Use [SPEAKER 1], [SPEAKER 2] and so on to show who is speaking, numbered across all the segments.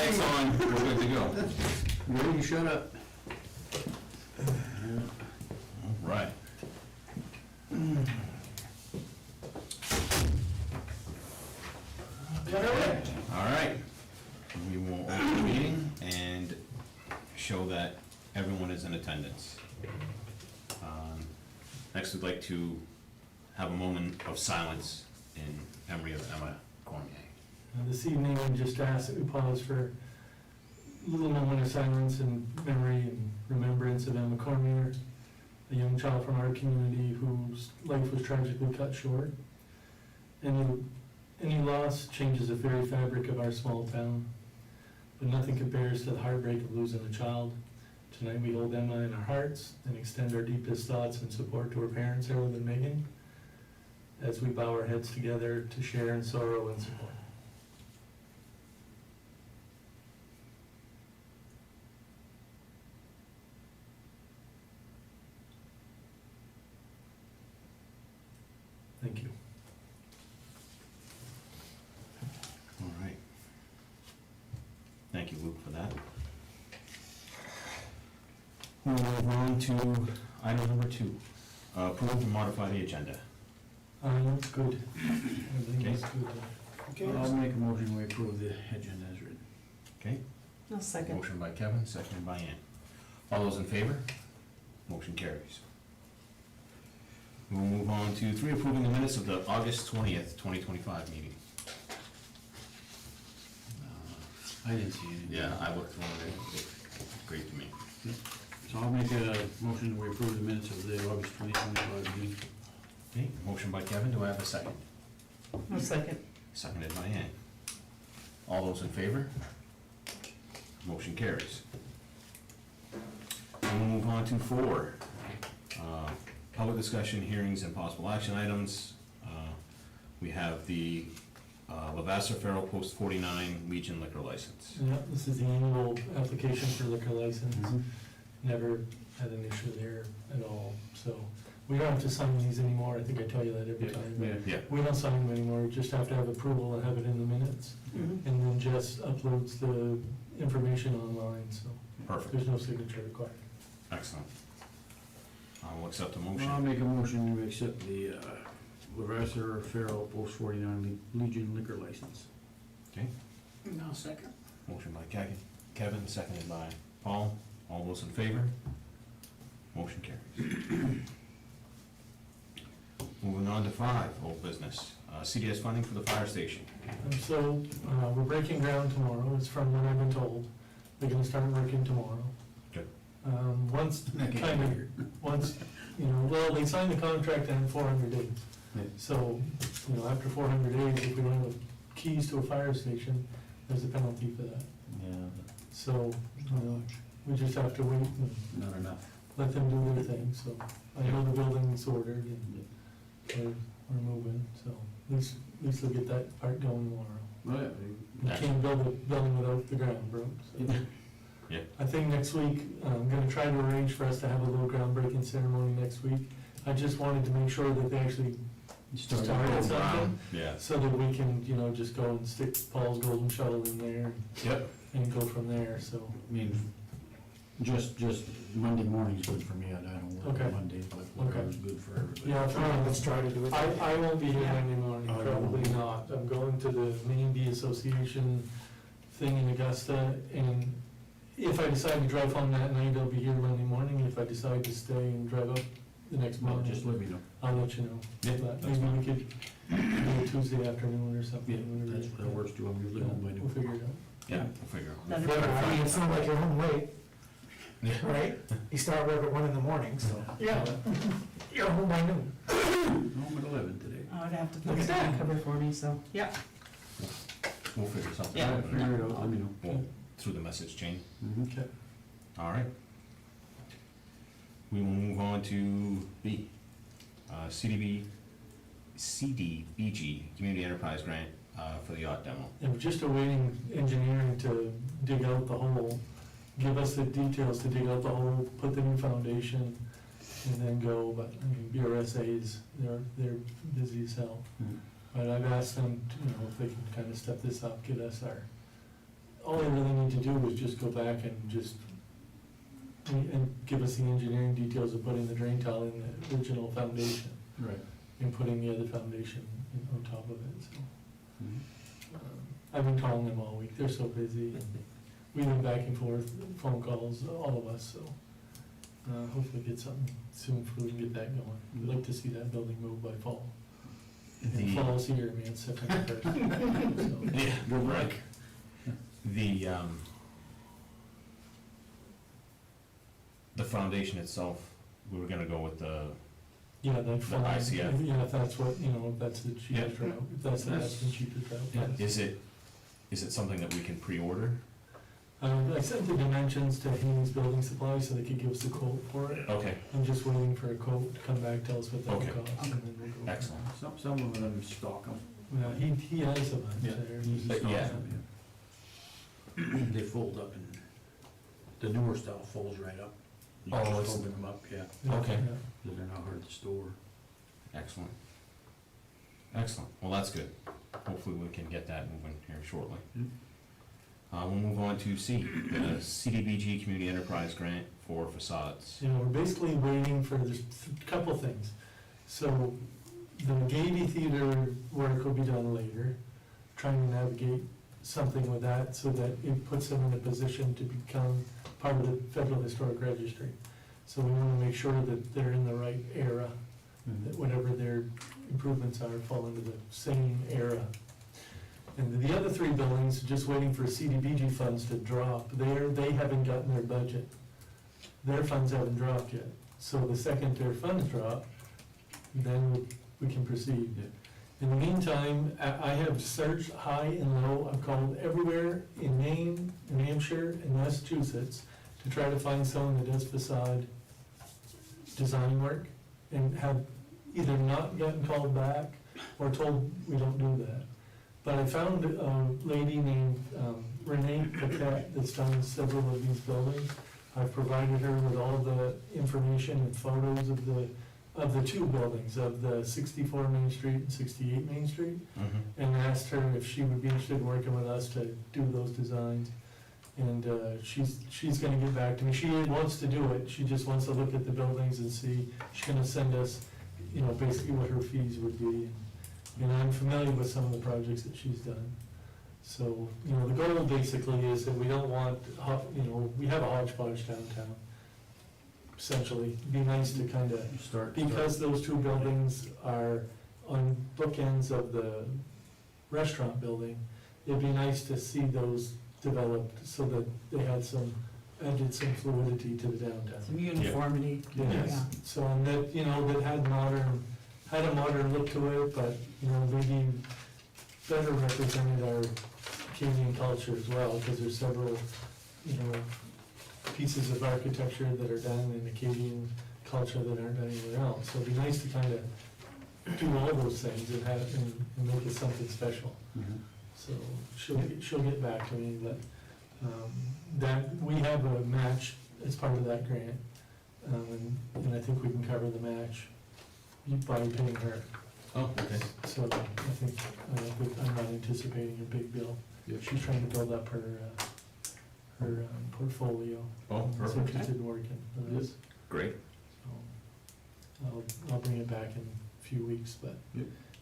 [SPEAKER 1] lights on, we're good to go.
[SPEAKER 2] Ready to shut up.
[SPEAKER 1] All right. All right. We will open the meeting and show that everyone is in attendance. Next, we'd like to have a moment of silence in memory of Emma Cormier.
[SPEAKER 3] This evening, we just ask that we pause for a little moment of silence in memory and remembrance of Emma Cormier, a young child from our community whose life was tragically cut short. Any loss changes the very fabric of our small town, but nothing compares to the heartbreak of losing a child. Tonight we hold Emma in our hearts and extend our deepest thoughts and support to her parents, Harold and Megan, as we bow our heads together to share in sorrow and support. Thank you.
[SPEAKER 1] All right. Thank you, Luke, for that. We'll move on to item number 2. Approve and modify the agenda.
[SPEAKER 3] That's good. Everything is good.
[SPEAKER 2] Okay, I'll make a motion, we approve the agenda as written.
[SPEAKER 1] Okay?
[SPEAKER 4] I'll second.
[SPEAKER 1] Motion by Kevin, seconded by Ann. All those in favor? Motion carries. We'll move on to 3, approving the minutes of the August 20th, 2025 meeting.
[SPEAKER 2] I didn't see anything.
[SPEAKER 1] Yeah, I looked through them, they look great to me.
[SPEAKER 2] So I'll make a motion, we approve the minutes of the August 2025 meeting.
[SPEAKER 1] Okay, motion by Kevin, do I have a second?
[SPEAKER 4] I'll second.
[SPEAKER 1] Seconded by Ann. All those in favor? Motion carries. We'll move on to 4, public discussion, hearings, and possible action items. We have the Lavasser Farrell Post 49 Legion liquor license.
[SPEAKER 3] Yeah, this is the annual application for liquor license.
[SPEAKER 2] Mhm.
[SPEAKER 3] Never had an issue there at all, so we don't have to sign these anymore. I think I tell you that every time.
[SPEAKER 2] Yeah.
[SPEAKER 1] Yeah,
[SPEAKER 3] We don't sign them anymore, we just have to have approval and have it in the minutes.
[SPEAKER 4] Mhm.
[SPEAKER 3] And then Jess uploads the information online, so
[SPEAKER 1] perfect,
[SPEAKER 3] there's no signature required.
[SPEAKER 1] excellent. I'll accept the
[SPEAKER 2] Well, I'll
[SPEAKER 1] motion.
[SPEAKER 2] make a motion, we accept the Lavasser Farrell Post 49 Legion liquor license.
[SPEAKER 1] Okay,
[SPEAKER 2] No, second.
[SPEAKER 1] motion by Kevin, seconded by Paul. All those in favor? Motion carries. Moving on to 5, old business. CDS funding for the fire station.
[SPEAKER 3] So, we're breaking ground tomorrow, it's from what I've been told. They're gonna start working tomorrow.
[SPEAKER 1] Good.
[SPEAKER 3] Once,
[SPEAKER 2] That can't
[SPEAKER 3] kind
[SPEAKER 2] be
[SPEAKER 3] of,
[SPEAKER 2] here.
[SPEAKER 3] once, well, they signed the contract in 400 days.
[SPEAKER 2] Yeah.
[SPEAKER 3] So, after 400 days, if we don't have keys to a fire station, there's a penalty for that.
[SPEAKER 2] Yeah,
[SPEAKER 3] So, we just have to wait and
[SPEAKER 2] but not enough.
[SPEAKER 3] let them do their thing, so. I know the building's ordered and we're moving, so at least they'll get that part going tomorrow.
[SPEAKER 2] Well, yeah,
[SPEAKER 3] We can't build a building without the ground broke, so.
[SPEAKER 1] Yeah.
[SPEAKER 3] I think next week, I'm gonna try to arrange for us to have a little groundbreaking ceremony next week. I just wanted to make sure that they actually
[SPEAKER 2] you
[SPEAKER 3] started
[SPEAKER 2] started.
[SPEAKER 3] something,
[SPEAKER 1] Yeah.
[SPEAKER 3] so that we can, just go and stick Paul's golden shuttle in there
[SPEAKER 1] Yep.
[SPEAKER 3] and go from there, so.
[SPEAKER 2] I mean, just Monday morning's good for me, I don't work
[SPEAKER 3] Okay.
[SPEAKER 2] on Mondays, but whatever's good for everybody.
[SPEAKER 3] Yeah,
[SPEAKER 5] Let's try to do it.
[SPEAKER 3] I won't be here Monday morning,
[SPEAKER 2] Oh, you
[SPEAKER 3] probably
[SPEAKER 2] won't.
[SPEAKER 3] not. I'm going to the Maine Bee Association thing in Augusta, and if I decide to drive home that night, I'll be here Monday morning. If I decide to stay and drive up the next
[SPEAKER 2] Well,
[SPEAKER 3] morning,
[SPEAKER 2] just let me know.
[SPEAKER 3] I'll let you know.
[SPEAKER 1] Yeah,
[SPEAKER 3] But
[SPEAKER 1] that's
[SPEAKER 3] maybe we could do it Tuesday afternoon or something.
[SPEAKER 2] Yeah, that works too, I'm usually home by
[SPEAKER 3] We'll
[SPEAKER 2] noon.
[SPEAKER 3] figure it out.
[SPEAKER 1] Yeah, we'll figure it out.
[SPEAKER 4] That'd
[SPEAKER 5] Yeah, I mean, it's not like you're home late,
[SPEAKER 1] Yeah.
[SPEAKER 5] right? You start work at 1 in the morning, so.
[SPEAKER 3] Yeah.
[SPEAKER 5] You're home by noon.
[SPEAKER 2] Home at 11 today.
[SPEAKER 4] I'd have to
[SPEAKER 5] Look
[SPEAKER 4] put
[SPEAKER 5] at that.
[SPEAKER 4] that cover for me, so, yeah.
[SPEAKER 1] We'll figure something
[SPEAKER 4] Yeah.
[SPEAKER 1] out.
[SPEAKER 2] Figure it out, let me know.
[SPEAKER 1] Well, through the message chain.
[SPEAKER 2] Mhm.
[SPEAKER 3] Okay.
[SPEAKER 1] All right. We will move on to B, CDBG, Community Enterprise Grant for the yacht demo.
[SPEAKER 3] And we're just awaiting engineering to dig out the hole, give us the details to dig out the hole, put the new foundation, and then go, but, BRSA's, they're busy as hell.
[SPEAKER 2] Mhm.
[SPEAKER 3] But I've asked them, if they can kind of step this up, get us all they really need to do is just go back and just, and give us the engineering details of putting the drain tile in the original foundation
[SPEAKER 2] Right.
[SPEAKER 3] and putting the other foundation on top of it, so.
[SPEAKER 2] Mhm.
[SPEAKER 3] I've been calling them all week, they're so busy. We went back and forth, phone calls, all of us, so. Hopefully get something soon so we can get that going. We'd like to see that building moved by fall. And
[SPEAKER 1] The-
[SPEAKER 3] fall's here, man, September 1st. So,
[SPEAKER 1] Yeah,
[SPEAKER 2] Good
[SPEAKER 1] right.
[SPEAKER 2] luck.
[SPEAKER 1] The foundation itself, we were gonna go with the,
[SPEAKER 3] yeah, that fall,
[SPEAKER 1] ICF.
[SPEAKER 3] yeah, if that's what, you know, if that's the cheapest
[SPEAKER 1] Yeah.
[SPEAKER 3] route, if that's the best and cheapest route, yes.
[SPEAKER 1] is it something that we can pre-order?
[SPEAKER 3] I sent the dimensions to Haney's Building Supply so they could give us a quote for it.
[SPEAKER 1] Okay,
[SPEAKER 3] I'm just waiting for a quote to come back, tell us what that
[SPEAKER 1] Okay.
[SPEAKER 3] will cost, and then we'll go.
[SPEAKER 1] excellent.
[SPEAKER 2] Some of them stock them.
[SPEAKER 3] Yeah, he has a bunch
[SPEAKER 2] Yeah.
[SPEAKER 3] there.
[SPEAKER 1] Yeah.
[SPEAKER 2] They fold up and the newer style folds right up. You
[SPEAKER 1] Oh,
[SPEAKER 2] just
[SPEAKER 1] it's-
[SPEAKER 2] open them up, yeah,
[SPEAKER 1] Okay.
[SPEAKER 3] Yeah.
[SPEAKER 2] because they're not hard to store.
[SPEAKER 1] Excellent. Excellent, well, that's good. Hopefully we can get that moving here shortly.
[SPEAKER 2] Mm.
[SPEAKER 1] We'll move on to C, the CDBG Community Enterprise Grant for facades.
[SPEAKER 3] You know, we're basically waiting for, there's a couple things. So, the Gaiety Theater work will be done later, trying to navigate something with that so that it puts them in a position to become part of the Federal Historic Registry. So we wanna make sure that they're in the right era, that whatever their improvements are fall into the same era. And the other three buildings, just waiting for CDBG funds to drop, they haven't gotten their budget. Their funds haven't dropped yet. So the second their funds drop, then we can proceed.
[SPEAKER 2] Yeah.
[SPEAKER 3] In the meantime, I have searched high and low, I've called everywhere in Maine, New Hampshire, and Massachusetts to try to find someone that does facade design work, and have either not gotten called back or told we don't do that. But I found a lady named Renee Paquette that's done several of these buildings. I've provided her with all the information and photos of the two buildings, of the 64 Main Street and 68 Main Street, and asked her if she would be interested in working with us to do those designs. And she's gonna get back to me. She wants to do it, she just wants to look at the buildings and see, she's gonna send us, you know, basically what her fees would be. And I'm familiar with some of the projects that she's done. So, you know, the goal basically is that we don't want, you know, we have a hodgepodge downtown, essentially. It'd be nice to kind of,
[SPEAKER 2] You start.
[SPEAKER 3] because those two buildings are on bookends of the restaurant building, it'd be nice to see those developed so that they had added some fluidity to the downtown.
[SPEAKER 4] Some uniformity.
[SPEAKER 3] Yes,
[SPEAKER 4] Yeah.
[SPEAKER 3] so, and that, you know, that had a modern look to it, but, you know, maybe better represented our Acadian culture as well, because there's several, you know, pieces of architecture that are done in Acadian culture that aren't done anywhere else. So it'd be nice to kind of do all those things and have, and make it something special.
[SPEAKER 2] Mhm.
[SPEAKER 3] So she'll get back to me, but, that, we have a match as part of that grant. And I think we can cover the match by paying her.
[SPEAKER 1] Oh, okay.
[SPEAKER 3] So I think, I'm not anticipating a big bill.
[SPEAKER 2] Yep.
[SPEAKER 3] She's trying to build up her portfolio.
[SPEAKER 1] Oh,
[SPEAKER 3] She's
[SPEAKER 1] perfect.
[SPEAKER 3] interested in working with us.
[SPEAKER 1] Great,
[SPEAKER 3] So I'll bring it back in a few weeks, but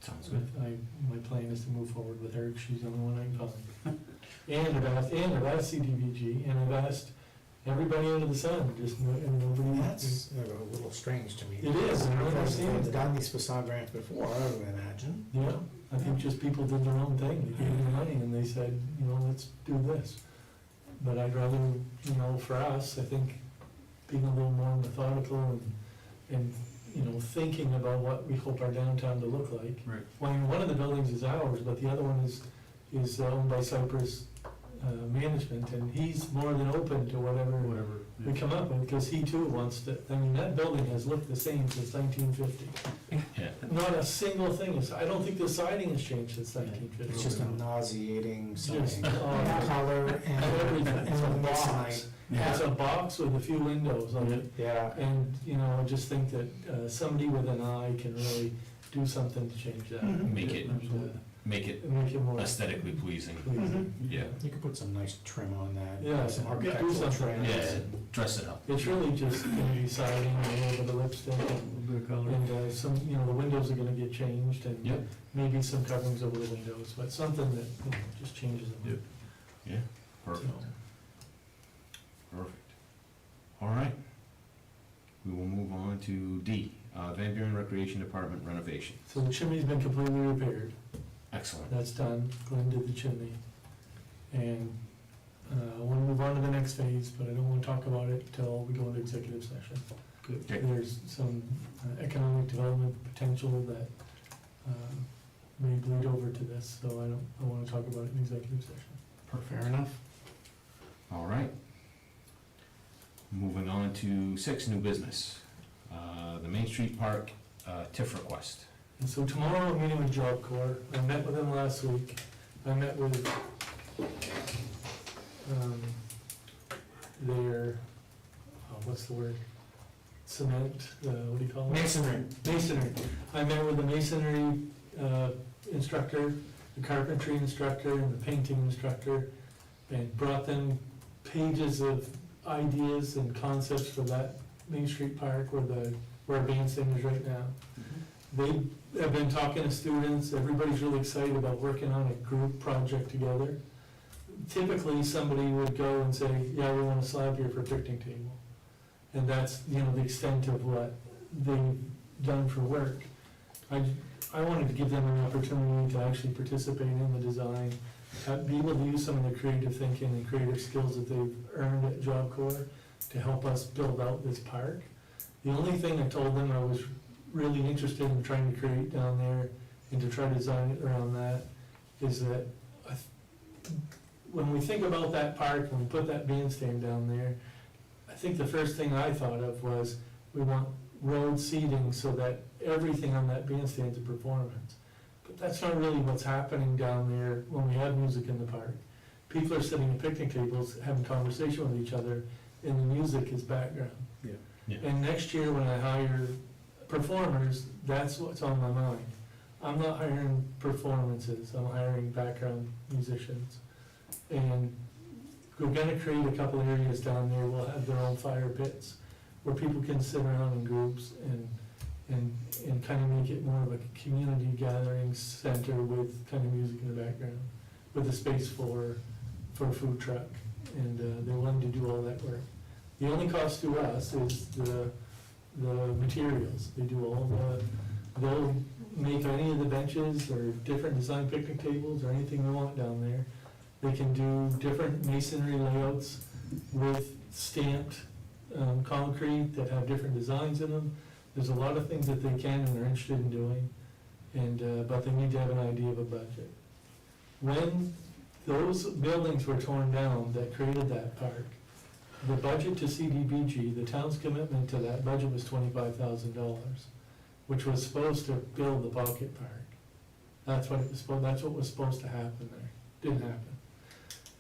[SPEAKER 1] sounds good.
[SPEAKER 3] my plan is to move forward with her, 'cause she's the only one I can find. And I've asked CDBG, and I've asked everybody under the sun, and nobody.
[SPEAKER 5] That's a little strange to me.
[SPEAKER 3] It is, I don't understand
[SPEAKER 5] They've
[SPEAKER 3] it.
[SPEAKER 5] done these facade grants before, I would imagine.
[SPEAKER 3] Yeah, I think just people did their own thing, they gave them money and they said, you know, let's do this. But I'd rather, you know, for us, I think being a little more methodical and, you know, thinking about what we hope our downtown to look like.
[SPEAKER 2] Right.
[SPEAKER 3] Well, one of the buildings is ours, but the other one is owned by Cypress Management, and he's more than open to whatever
[SPEAKER 2] Whatever.
[SPEAKER 3] we come up with, because he too wants to, I mean, that building has looked the same since 1950.
[SPEAKER 1] Yeah,
[SPEAKER 3] Not a single thing, I don't think the siding has changed since 1950.
[SPEAKER 5] It's just a nauseating
[SPEAKER 3] Just,
[SPEAKER 5] sign.
[SPEAKER 3] oh,
[SPEAKER 5] Color
[SPEAKER 3] everything,
[SPEAKER 5] and
[SPEAKER 3] it's a
[SPEAKER 5] the
[SPEAKER 3] box,
[SPEAKER 5] masonite.
[SPEAKER 3] it's a box with a few windows on it.
[SPEAKER 5] Yeah,
[SPEAKER 3] And, you know, I just think that somebody with an eye can really do something to change that.
[SPEAKER 5] Mhm.
[SPEAKER 1] Make it
[SPEAKER 3] And,
[SPEAKER 1] make it
[SPEAKER 3] and make it more
[SPEAKER 1] aesthetically pleasing.
[SPEAKER 3] pleasing.
[SPEAKER 1] Yeah.
[SPEAKER 5] You could put some nice trim on that.
[SPEAKER 3] Yeah,
[SPEAKER 5] Some
[SPEAKER 3] do
[SPEAKER 5] architectural
[SPEAKER 3] something.
[SPEAKER 5] trim.
[SPEAKER 1] Yeah, dress it up.
[SPEAKER 3] It's really just gonna be siding, a little bit of lipstick,
[SPEAKER 2] A little bit of color.
[SPEAKER 3] and some, you know, the windows are gonna get changed, and
[SPEAKER 1] Yep.
[SPEAKER 3] maybe some coverings over the windows, but something that, you know, just changes them.
[SPEAKER 2] Yep.
[SPEAKER 1] Yeah, perfect,
[SPEAKER 3] So,
[SPEAKER 1] perfect. All right. We will move on to D, Van Buren Recreation Department renovation.
[SPEAKER 3] So the chimney's been completely repaired,
[SPEAKER 1] Excellent.
[SPEAKER 3] that's done, Glenn did the chimney. And, I wanna move on to the next phase, but I don't wanna talk about it till we go into executive session.
[SPEAKER 1] Okay.
[SPEAKER 3] There's some economic development potential that, may bleed over to this, so I wanna talk about it in executive session.
[SPEAKER 5] Fair enough.
[SPEAKER 1] All right. Moving on to 6, new business. The Main Street Park TIF request.
[SPEAKER 3] And so tomorrow I'm meeting with Job Corps. I met with them last week. I met with, their, what's the word? Cement, what do you call it?
[SPEAKER 5] Masonry.
[SPEAKER 3] Masonry. I met with the masonry, instructor, the carpentry instructor, and the painting instructor, and brought them pages of ideas and concepts for that Main Street Park where our bandstand is right now. They have been talking to students, everybody's really excited about working on a group project together. Typically, somebody would go and say, yeah, we want a slab here for a picnic table. And that's, you know, the extent of what they've done for work. I wanted to give them an opportunity to actually participate in the design, be able to use some of the creative thinking and creative skills that they've earned at Job Corps to help us build out this park. The only thing I told them I was really interested in trying to create down there and to try to design it around that is that when we think about that park, when we put that bandstand down there, I think the first thing I thought of was we want road seating so that everything on that bandstand's a performance. But that's not really what's happening down there when we have music in the park. People are sitting at picnic tables having conversation with each other, and the music is background.
[SPEAKER 2] Yeah.
[SPEAKER 1] Yeah.
[SPEAKER 3] And next year when I hire performers, that's what's on my mind. I'm not hiring performances, I'm hiring background musicians. And we're gonna create a couple areas down there, we'll have their own fire pits, where people can sit around in groups and kind of make it more of a community gathering center with kind of music in the background, with a space for a food truck, and they're willing to do all that work. The only cost to us is the materials. They do all they'll make any of the benches or different design picnic tables or anything we want down there. They can do different masonry layouts with stamped concrete that have different designs in them. There's a lot of things that they can and are interested in doing, and but they need to have an idea of a budget. When those buildings were torn down that created that park, the budget to CDBG, the town's commitment to that budget was $25,000, which was supposed to build the pocket park. That's what was supposed to happen there. Didn't happen.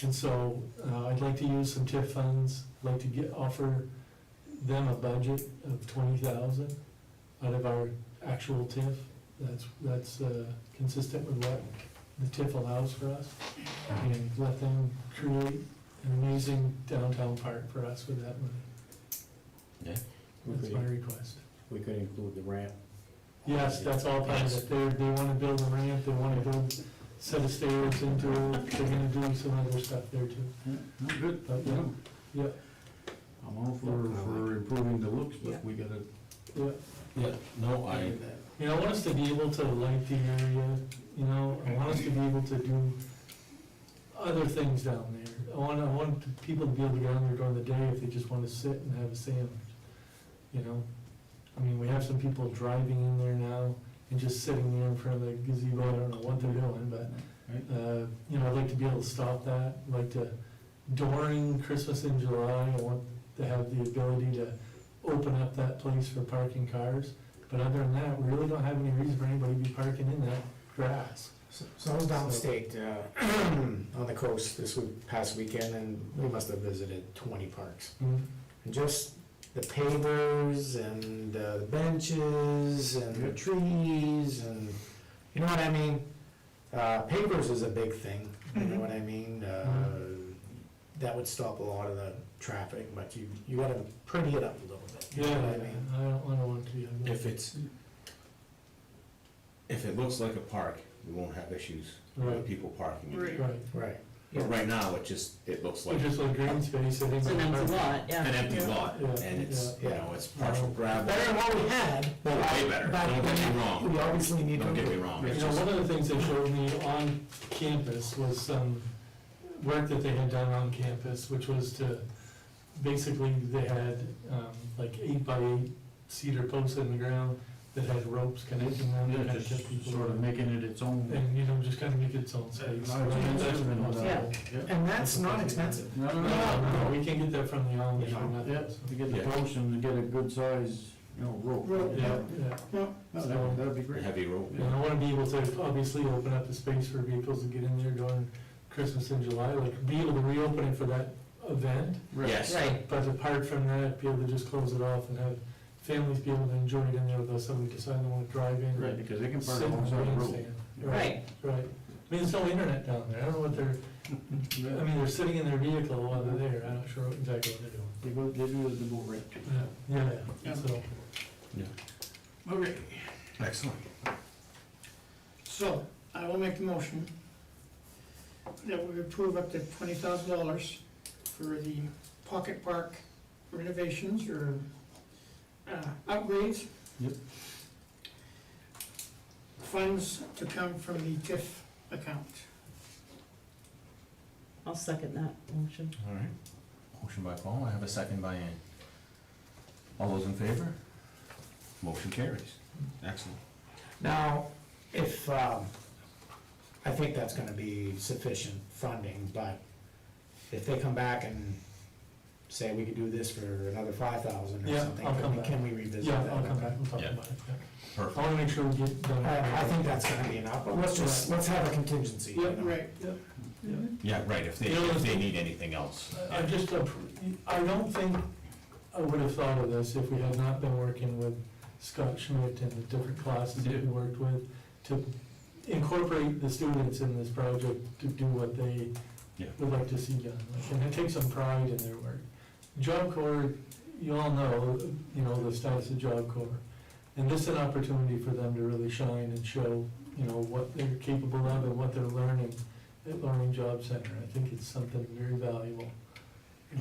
[SPEAKER 3] And so, I'd like to use some TIF funds, like to offer them a budget of $20,000 out of our actual TIF. That's consistent with what the TIF allows for us, and let them create an amazing downtown park for us with that money.
[SPEAKER 1] Yeah.
[SPEAKER 3] That's my request.
[SPEAKER 5] We could include the ramp.
[SPEAKER 3] Yes, that's all part of it. They wanna build a ramp, they wanna build a set of stairs into it, they're gonna do some other stuff there too.
[SPEAKER 2] Yeah, no, good.
[SPEAKER 3] But, yeah, yeah,
[SPEAKER 2] I'm all for improving the looks,
[SPEAKER 4] Yeah.
[SPEAKER 2] but we gotta.
[SPEAKER 3] yeah.
[SPEAKER 1] Yeah, no, I,
[SPEAKER 3] You know, I want us to be able to light the area, you know, I want us to be able to do other things down there. I want people to be able to get on there during the day if they just wanna sit and have a sandwich, you know? I mean, we have some people driving in there now and just sitting there in front of the gazebo, I don't know what they're doing, but, you know, I'd like to be able to stop that, I'd like to, during Christmas in July, I want to have the ability to open up that place for parking cars. But other than that, we really don't have any reason for anybody to be parking in that grass.
[SPEAKER 5] So I was downstate, on the coast this past weekend, and we must have visited 20 parks.
[SPEAKER 3] Mm.
[SPEAKER 5] And just the pavers and the benches and the trees and, you know what I mean? Pavers is a big thing, you know
[SPEAKER 4] Mhm.
[SPEAKER 5] what I mean? That would stop a lot of the traffic, but you gotta pretty it up a little bit, you know
[SPEAKER 3] Yeah,
[SPEAKER 5] what I mean?
[SPEAKER 3] I don't want it to be. ugly.
[SPEAKER 1] If it looks like a park, we won't have issues with
[SPEAKER 3] Right.
[SPEAKER 1] people parking in
[SPEAKER 4] Right.
[SPEAKER 1] there.
[SPEAKER 3] Right.
[SPEAKER 5] Right.
[SPEAKER 1] But right now, it looks like
[SPEAKER 3] It's just like green space sitting.
[SPEAKER 4] It's an
[SPEAKER 3] on the
[SPEAKER 4] empty
[SPEAKER 3] park.
[SPEAKER 4] lot, yeah.
[SPEAKER 1] an empty
[SPEAKER 4] Yeah.
[SPEAKER 1] lot,
[SPEAKER 3] Yeah.
[SPEAKER 1] and it's, you
[SPEAKER 5] Yeah.
[SPEAKER 1] know, it's partial gravel.
[SPEAKER 5] Better than what we had.
[SPEAKER 1] Well, way better,
[SPEAKER 5] but
[SPEAKER 1] don't get me wrong.
[SPEAKER 5] We obviously need to.
[SPEAKER 1] Don't get me wrong,
[SPEAKER 3] You
[SPEAKER 1] it's
[SPEAKER 3] know,
[SPEAKER 1] just,
[SPEAKER 3] one of the things they showed me on campus was some work that they had done on campus, which was to, basically, they had, like 8x8 cedar posts in the ground that had ropes connecting them,
[SPEAKER 2] Yeah,
[SPEAKER 3] that kind of
[SPEAKER 2] just
[SPEAKER 3] kept people.
[SPEAKER 2] sort of making it its own.
[SPEAKER 3] And, you know, just kind of make its own space.
[SPEAKER 2] Not expensive and all that.
[SPEAKER 4] Yeah.
[SPEAKER 5] And that's not expensive.
[SPEAKER 2] No, no,
[SPEAKER 3] No,
[SPEAKER 2] no,
[SPEAKER 3] no, we can get that from the Amish or nothing.
[SPEAKER 2] Yeah, to get the
[SPEAKER 1] Yeah.
[SPEAKER 2] post and to get a good size, rope.
[SPEAKER 5] Rope.
[SPEAKER 3] Yeah, yeah.
[SPEAKER 2] No, that'd be
[SPEAKER 1] a
[SPEAKER 2] great.
[SPEAKER 1] heavy rope.
[SPEAKER 3] And I wanna be able to obviously open up the space for vehicles to get in there during Christmas and July, like be able to reopen it for that event.
[SPEAKER 1] Yes.
[SPEAKER 4] Right.
[SPEAKER 3] But apart from that, be able to just close it off and have families be able to enjoy it in there without somebody deciding they wanna drive in.
[SPEAKER 2] Right, because they can park
[SPEAKER 3] Sit in the
[SPEAKER 2] alongside the road.
[SPEAKER 3] grandstand.
[SPEAKER 4] Right.
[SPEAKER 3] Right. I mean, there's no internet down there. I don't know what they're, I mean, they're sitting in their vehicle while they're there. I'm not sure exactly what they're doing.
[SPEAKER 2] They do the boat rent.
[SPEAKER 3] Yeah, yeah, so.
[SPEAKER 6] Okay,
[SPEAKER 1] Excellent.
[SPEAKER 6] so I will make the motion that we approve up to $20,000 for the pocket park renovations or upgrades.
[SPEAKER 2] Yep.
[SPEAKER 6] Funds to come from the TIF account.
[SPEAKER 4] I'll second that motion.
[SPEAKER 1] All right. Motion by Paul, I have a second by Ann. All those in favor? Motion carries. Excellent.
[SPEAKER 5] Now, if, I think that's gonna be sufficient funding, but if they come back and say we could do this for another 5,000 or
[SPEAKER 3] Yeah,
[SPEAKER 5] something,
[SPEAKER 3] I'll come back.
[SPEAKER 5] can we revisit
[SPEAKER 3] Yeah,
[SPEAKER 5] that?
[SPEAKER 3] I'll come back and talk
[SPEAKER 1] Yeah.
[SPEAKER 3] about it. Yeah. I
[SPEAKER 1] Perfect.
[SPEAKER 3] wanna make sure we get done.
[SPEAKER 5] I think that's gonna be enough, but let's have a contingency, you
[SPEAKER 3] Yeah,
[SPEAKER 5] know?
[SPEAKER 6] Right.
[SPEAKER 3] Yeah.
[SPEAKER 1] Yeah, right, if they need anything else.
[SPEAKER 3] I just, I don't think I would have thought of this if we had not been working with Scott Schmidt and the different classes that we worked with to incorporate the students in this project to do what they
[SPEAKER 1] Yeah.
[SPEAKER 3] would like to see done. Like, and I take some pride in their work. Job Corps, you all know, you know, the status of Job Corps. And this is an opportunity for them to really shine and show, you know, what they're capable of and what they're learning at Learning Job Center. I think it's something very valuable.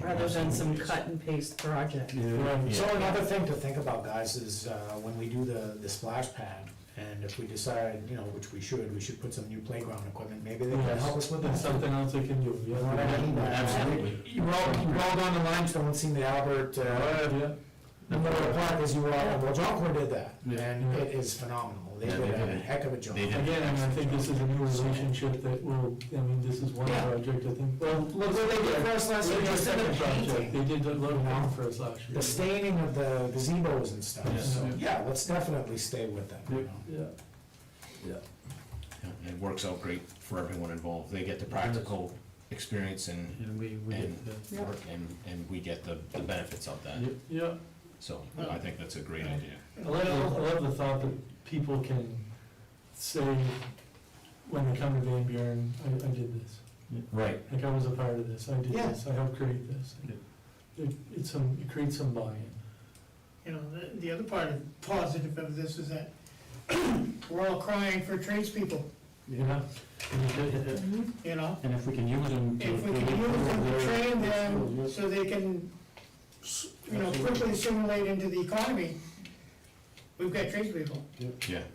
[SPEAKER 4] Rather than some cut and paste project.
[SPEAKER 3] Right.
[SPEAKER 5] So another thing to think about, guys, is when we do the splash pad, and if we decide, you know, which we should put some new playground equipment, maybe they can
[SPEAKER 3] Yes.
[SPEAKER 5] help us with
[SPEAKER 3] That's
[SPEAKER 5] that.
[SPEAKER 3] something else they can do,
[SPEAKER 5] You know what I mean?
[SPEAKER 1] Absolutely.
[SPEAKER 5] You've all gone to Limestone, seen the Albert,
[SPEAKER 3] Yeah,
[SPEAKER 5] Memorial Park, as you were all, well, John Core did that,
[SPEAKER 2] Yeah.
[SPEAKER 5] and it is phenomenal. They
[SPEAKER 1] Yeah,
[SPEAKER 5] did
[SPEAKER 1] they
[SPEAKER 5] a
[SPEAKER 1] did it.
[SPEAKER 5] heck of a job.
[SPEAKER 1] They did.
[SPEAKER 3] again, and I think this is a new relationship that will, I mean, this is one
[SPEAKER 5] Yeah.
[SPEAKER 3] project, I think, well,
[SPEAKER 5] Look what they did for us last year,
[SPEAKER 3] Our
[SPEAKER 5] just in the
[SPEAKER 3] second project,
[SPEAKER 5] painting,
[SPEAKER 3] they did a lot of work for us last year.
[SPEAKER 5] the staining of the gazebos and stuff,
[SPEAKER 1] Yeah.
[SPEAKER 5] so, yeah, let's definitely stay with them, you
[SPEAKER 2] Yeah.
[SPEAKER 5] know.
[SPEAKER 3] Yeah,
[SPEAKER 1] Yeah, It works out great for everyone involved. They get the practical experience and
[SPEAKER 2] And we
[SPEAKER 1] And-
[SPEAKER 2] get
[SPEAKER 4] Yeah.
[SPEAKER 1] work, and we get the benefits of that.
[SPEAKER 2] Yep.
[SPEAKER 3] yeah.
[SPEAKER 1] So I think that's a great idea.
[SPEAKER 3] I love the thought that people can say, when they come to Van Buren, I did this.
[SPEAKER 1] Right.
[SPEAKER 3] Like, I was a part of this, I did
[SPEAKER 5] Yeah.
[SPEAKER 3] this, I helped create this. It creates some buy-in.
[SPEAKER 6] You know, the other part of positive of this is that we're all crying for tradespeople,
[SPEAKER 3] Yeah.
[SPEAKER 6] you know?
[SPEAKER 2] And if we can use them to.
[SPEAKER 6] If we can use them to train them so they can, you know, quickly assimilate into the economy, we've got tradespeople,
[SPEAKER 1] Yeah,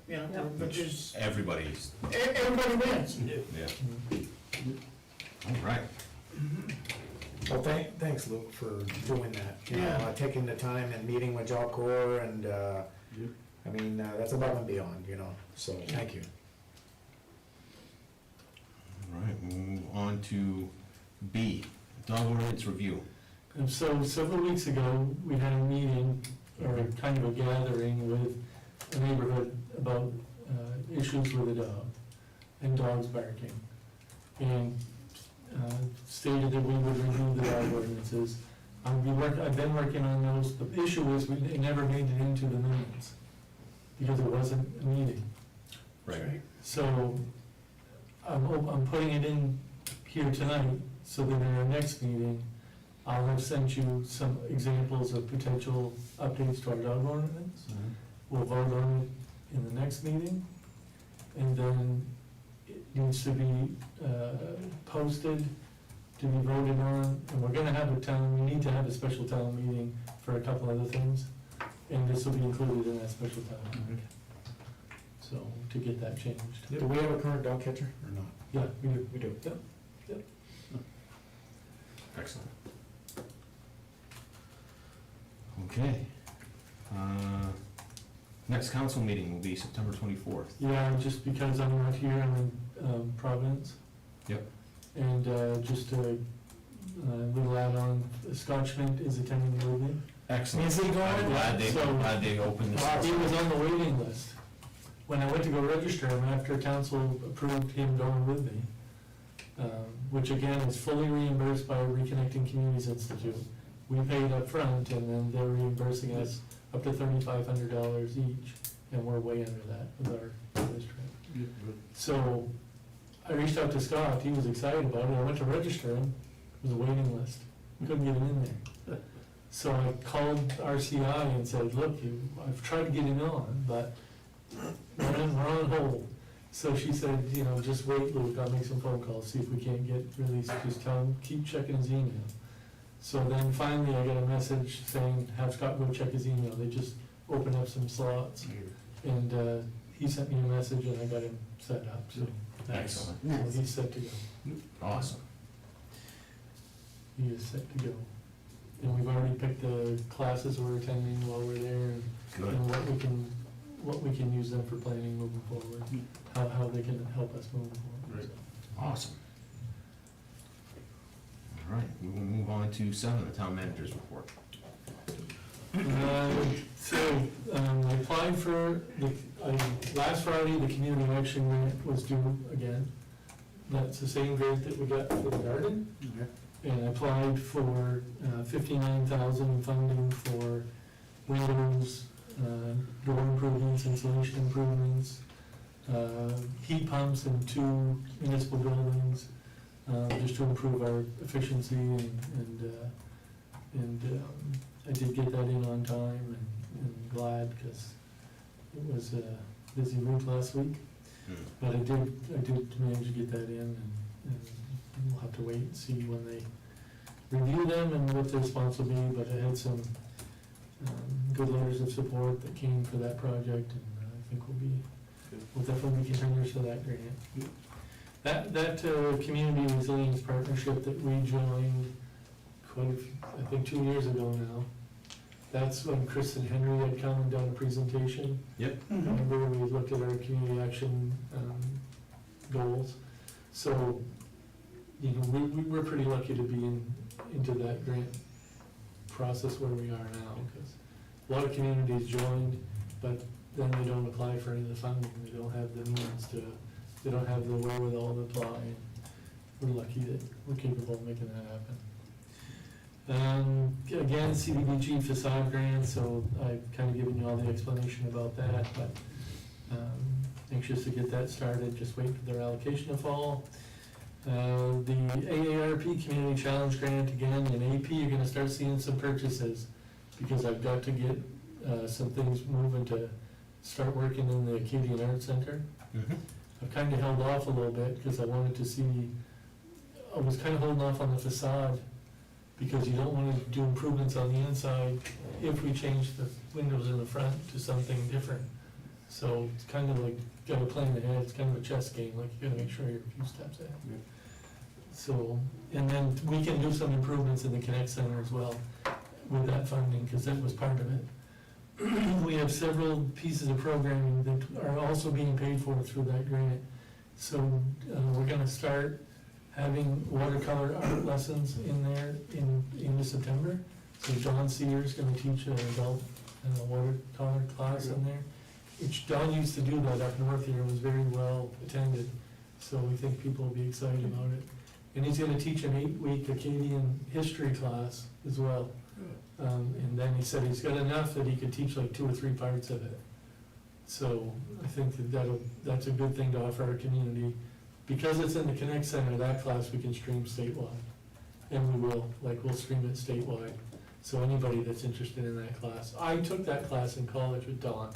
[SPEAKER 6] you know,
[SPEAKER 4] Yeah.
[SPEAKER 6] which is,
[SPEAKER 1] everybody's,
[SPEAKER 6] everybody wins.
[SPEAKER 1] yeah. All right.
[SPEAKER 5] Well, thanks, Luke, for doing that, you know,
[SPEAKER 6] Yeah.
[SPEAKER 5] taking the time and meeting with Job Corps, and, I mean, that's above and beyond, you know, so, thank you.
[SPEAKER 1] All right, we'll move on to B, dog ordinance review.
[SPEAKER 3] And so several weeks ago, we had a meeting, or kind of a gathering with a neighborhood about issues with a dog and dogs barking. And stated that we would review the dog ordinances. I've been working on those. The issue is it never made it into the minutes because it wasn't a meeting.
[SPEAKER 1] Right.
[SPEAKER 3] So I'm putting it in here tonight, so that in our next meeting, I'll have sent you some examples of potential updates to our dog ordinance. We'll vote on it in the next meeting, and then it needs to be posted, to be voted on, and we're gonna have we need to have a special town meeting for a couple other things, and this will be included in that special town meeting. So, to get that changed.
[SPEAKER 5] Do we have a current dog catcher or not?
[SPEAKER 3] Yeah, we do.
[SPEAKER 5] We do.
[SPEAKER 3] Yep.
[SPEAKER 1] Excellent. Okay. Next council meeting will be September 24th.
[SPEAKER 3] Yeah, just because I'm not here, I'm in Providence.
[SPEAKER 1] Yep.
[SPEAKER 3] And just a little add-on, Scott Schmidt is attending the meeting.
[SPEAKER 1] Excellent.
[SPEAKER 5] Is he going?
[SPEAKER 1] I'm glad
[SPEAKER 3] So-
[SPEAKER 1] they opened this.
[SPEAKER 3] He was on the waiting list. When I went to go register him, after council approved him going with me, which again is fully reimbursed by Reconnecting Communities Institute. We paid up front, and then they're reimbursing us up to $3,500 each, and we're way under that with our district. So I reached out to Scott, he was excited about it, I went to register him, it was a waiting list, couldn't get him in there. So I called RCI and said, look, I've tried to get him on, but we're on hold. So she said, just wait, Luke, I'll make some phone calls, see if we can't get released, just tell him, keep checking his email. So then finally I got a message saying, have Scott go check his email, they just opened up some slots. And he sent me a message and I got him set up, so.
[SPEAKER 1] Excellent.
[SPEAKER 3] So he's set to go.
[SPEAKER 1] Awesome.
[SPEAKER 3] He is set to go. And we've already picked the classes we're attending while we're there, and
[SPEAKER 1] Good.
[SPEAKER 3] and what we can use them for planning moving forward, how they can help us moving forward.
[SPEAKER 2] Right.
[SPEAKER 1] Awesome. All right, we will move on to 7, the town manager's report.
[SPEAKER 3] I applied for last Friday, the community action grant was due again. That's the same grant that we got for the garden. And I applied for $59,000 in funding for windows, door improvements, insulation improvements, heat pumps in 2 municipal buildings, just to improve our efficiency and I did get that in on time and glad, because it was a busy week last week. But I did manage to get that in, and we'll have to wait and see when they review them and what the response will be, but I had some good letters of support that came for that project, and I think we'll definitely be contenders for that grant. That community resilience partnership that we joined I think 2 years ago now, that's when Chris and Henry had come and done a presentation.
[SPEAKER 1] Yep.
[SPEAKER 3] Remember, we looked at our community action goals. So, we're pretty lucky to be into that grant process where we are now, because a lot of communities joined, but then they don't apply for any of the funding. They don't have the means they don't have the wherewithal to apply. And we're lucky that we're capable of making that happen. Again, CDBG facade grant, so I've kind of given you all the explanation about that, but anxious to get that started, just waiting for their allocation to fall. The AARP Community Challenge Grant, again, in AP, you're gonna start seeing some purchases, because I've got to get some things moving to start working in the Acadian Arts Center. I've kind of held off a little bit, because I wanted to see, I was kind of holding off on the facade, because you don't want to do improvements on the inside if we change the windows in the front to something different. So it's kind of like, gotta plan ahead, it's kind of a chess game, like you gotta make sure you're a few steps ahead. So, and then we can do some improvements in the Connect Center as well with that funding, because that was part of it. We have several pieces of programming that are also being paid for through that grant. So we're gonna start having watercolor art lessons in there into September. So John Sears gonna teach an adult watercolor class in there, which Don used to do that up north here, was very well attended. So we think people will be excited about it. And he's gonna teach an 8-week Acadian history class as well. And then he said he's got enough that he could teach like 2 or 3 parts of it. So I think that's a good thing to offer our community, because it's in the Connect Center, that class we can stream statewide. And we will, like, we'll stream it statewide. So anybody that's interested in that class. I took that class in college with Don,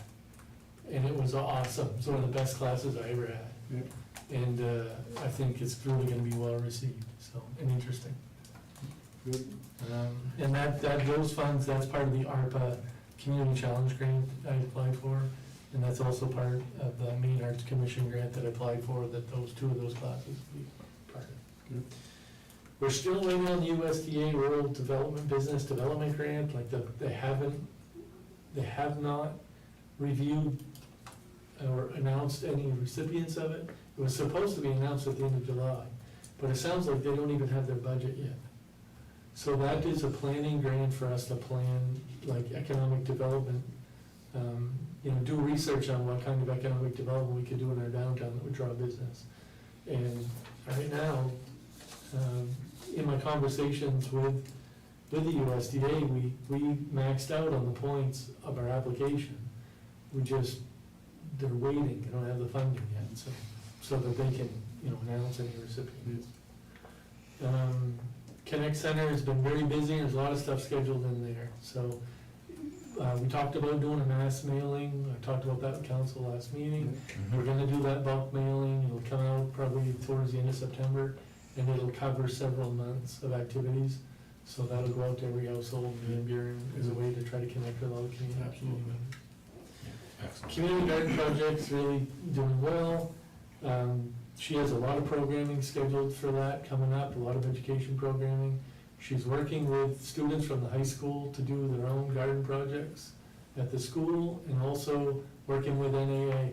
[SPEAKER 3] and it was awesome. It was one of the best classes I ever had.
[SPEAKER 2] Yep.
[SPEAKER 3] And I think it's really gonna be well received, so, and interesting.
[SPEAKER 2] Good.
[SPEAKER 3] And those funds, that's part of the ARPA Community Challenge Grant I applied for. And that's also part of the Maine Arts Commission grant that I applied for, that two of those classes will be part of.
[SPEAKER 2] Good.
[SPEAKER 3] We're still waiting on the USDA Rural Development Business Development Grant, like they have not reviewed or announced any recipients of it. It was supposed to be announced at the end of July, but it sounds like they don't even have their budget yet. So that is a planning grant for us to plan, like, economic development, do research on what kind of economic development we could do in our downtown that would draw business. And right now, in my conversations with the USDA, we maxed out on the points of our application. They're waiting, they don't have the funding yet, so that they can, announce any recipients. Connect Center has been very busy, there's a lot of stuff scheduled in there, so, we talked about doing a mass mailing, I talked about that with council last meeting. We're gonna do that bulk mailing, it'll come out probably towards the end of September, and it'll cover several months of activities. So that'll go out to every household, and Van Buren is a way to try to connect with all the community.
[SPEAKER 2] Absolutely.
[SPEAKER 1] Excellent.
[SPEAKER 3] Community garden project's really doing well. She has a lot of programming scheduled for that coming up, a lot of education programming. She's working with students from the high school to do their own garden projects at the school, and also working with NAA.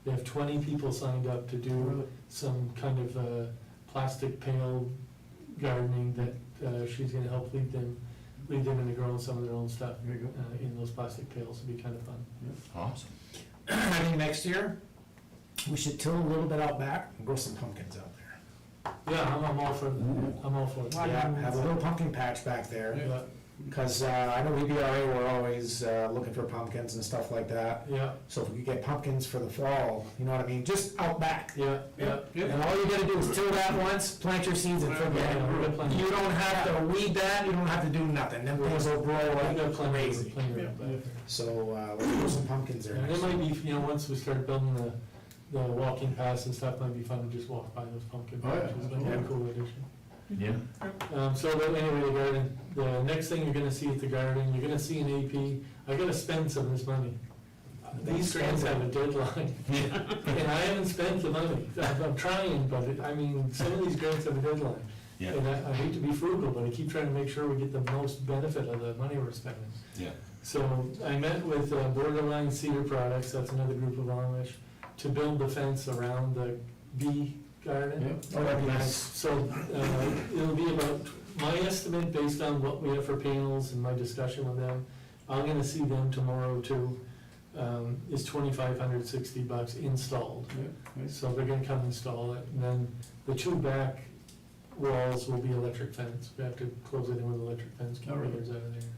[SPEAKER 3] They have 20 people signed up to do some kind of plastic pail gardening that she's gonna help lead them into growing some of their own stuff
[SPEAKER 2] There you go.
[SPEAKER 3] in those plastic pails. It'll be kind of fun.
[SPEAKER 1] Awesome.
[SPEAKER 5] I think next year, we should till a little bit out back and grow some pumpkins out there.
[SPEAKER 3] Yeah, I'm all for that. I'm all for it.
[SPEAKER 5] Yeah, have a little pumpkin patch back there,
[SPEAKER 3] Yeah,
[SPEAKER 5] because I know VBRA, we're always looking for pumpkins and stuff like that.
[SPEAKER 3] yeah,
[SPEAKER 5] So if we could get pumpkins for the fall, you know what I mean, just out back.
[SPEAKER 3] yeah, yeah.
[SPEAKER 5] And all you gotta do is till that once, plant your seeds and forget
[SPEAKER 3] Yeah, we're
[SPEAKER 5] it.
[SPEAKER 3] gonna plant-
[SPEAKER 5] You don't have to weed that, you don't have to do nothing, them things will grow
[SPEAKER 3] We've got
[SPEAKER 5] like
[SPEAKER 3] plenty
[SPEAKER 5] crazy.
[SPEAKER 3] of back there.
[SPEAKER 5] So, let's grow some pumpkins there
[SPEAKER 3] And
[SPEAKER 5] next
[SPEAKER 3] there
[SPEAKER 5] year.
[SPEAKER 3] might be, once we start building the walking paths and stuff, might be fun to just walk by those pumpkin
[SPEAKER 2] Oh, yeah.
[SPEAKER 3] patches. That'd be a cool addition.
[SPEAKER 1] Yeah.
[SPEAKER 3] So but anyway, the garden, the next thing you're gonna see at the garden, you're gonna see an AP. I gotta spend some of this money. These grants have a deadline, and I haven't spent the money. I'm trying, but some of these grants have a deadline.
[SPEAKER 1] Yeah.
[SPEAKER 3] And I hate to be frugal, but I keep trying to make sure we get the most benefit of the money we're spending.
[SPEAKER 1] Yeah.
[SPEAKER 3] So I met with Borderline Cedar Products, that's another group of Amish, to build the fence around the bee garden.
[SPEAKER 5] Oh, that'd be nice.
[SPEAKER 3] So it'll be about, my estimate based on what we have for panels and my discussion with them, I'm gonna see them tomorrow too, is $2,560 installed.
[SPEAKER 2] Yeah, nice.
[SPEAKER 3] So they're gonna come install it, and then the two back walls will be electric fence. We have to close it in with electric fence, keep
[SPEAKER 2] Oh, really?
[SPEAKER 3] bears out of there.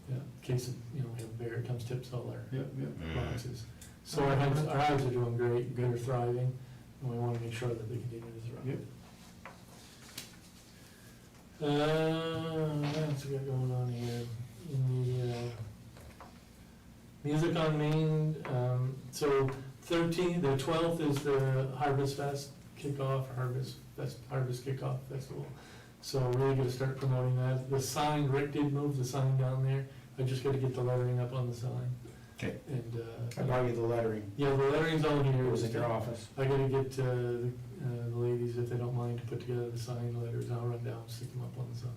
[SPEAKER 3] Yeah, in case, we have a bear comes tips all our
[SPEAKER 2] Yeah, yeah.
[SPEAKER 3] boxes. So our hives are doing great, they're thriving, and we wanna make sure that they continue to thrive.
[SPEAKER 2] Yep.
[SPEAKER 3] What else we got going on here? In the, Music on Main, so the 12th is the Harvest Fest kickoff, Harvest Kickoff Festival. So we're really gonna start promoting that. The sign, Rick did move the sign down there, I just gotta get the lettering up on the sign.
[SPEAKER 1] Okay.
[SPEAKER 3] And,
[SPEAKER 5] I brought you the lettering,
[SPEAKER 3] yeah, the lettering's on here.
[SPEAKER 5] it was in your office.
[SPEAKER 3] I gotta get the ladies, if they don't mind, to put together the sign letters, I'll run down, stick them up on the sign.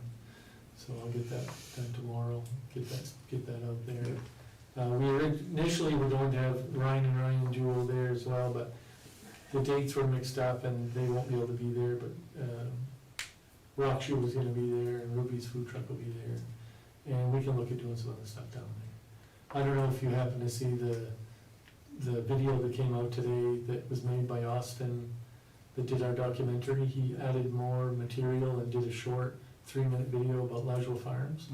[SPEAKER 3] So I'll get that done tomorrow, get that out there. Initially were going to have Ryan and Jewel there as well, but the dates were mixed up and they won't be able to be there, but Rock Shoe was gonna be there and Ruby's Food Truck will be there. And we can look at doing some other stuff down there. I don't know if you happen to see the video that came out today that was made by Austin that did our documentary. He added more material and did a short 3-minute video about Ladrell Farms.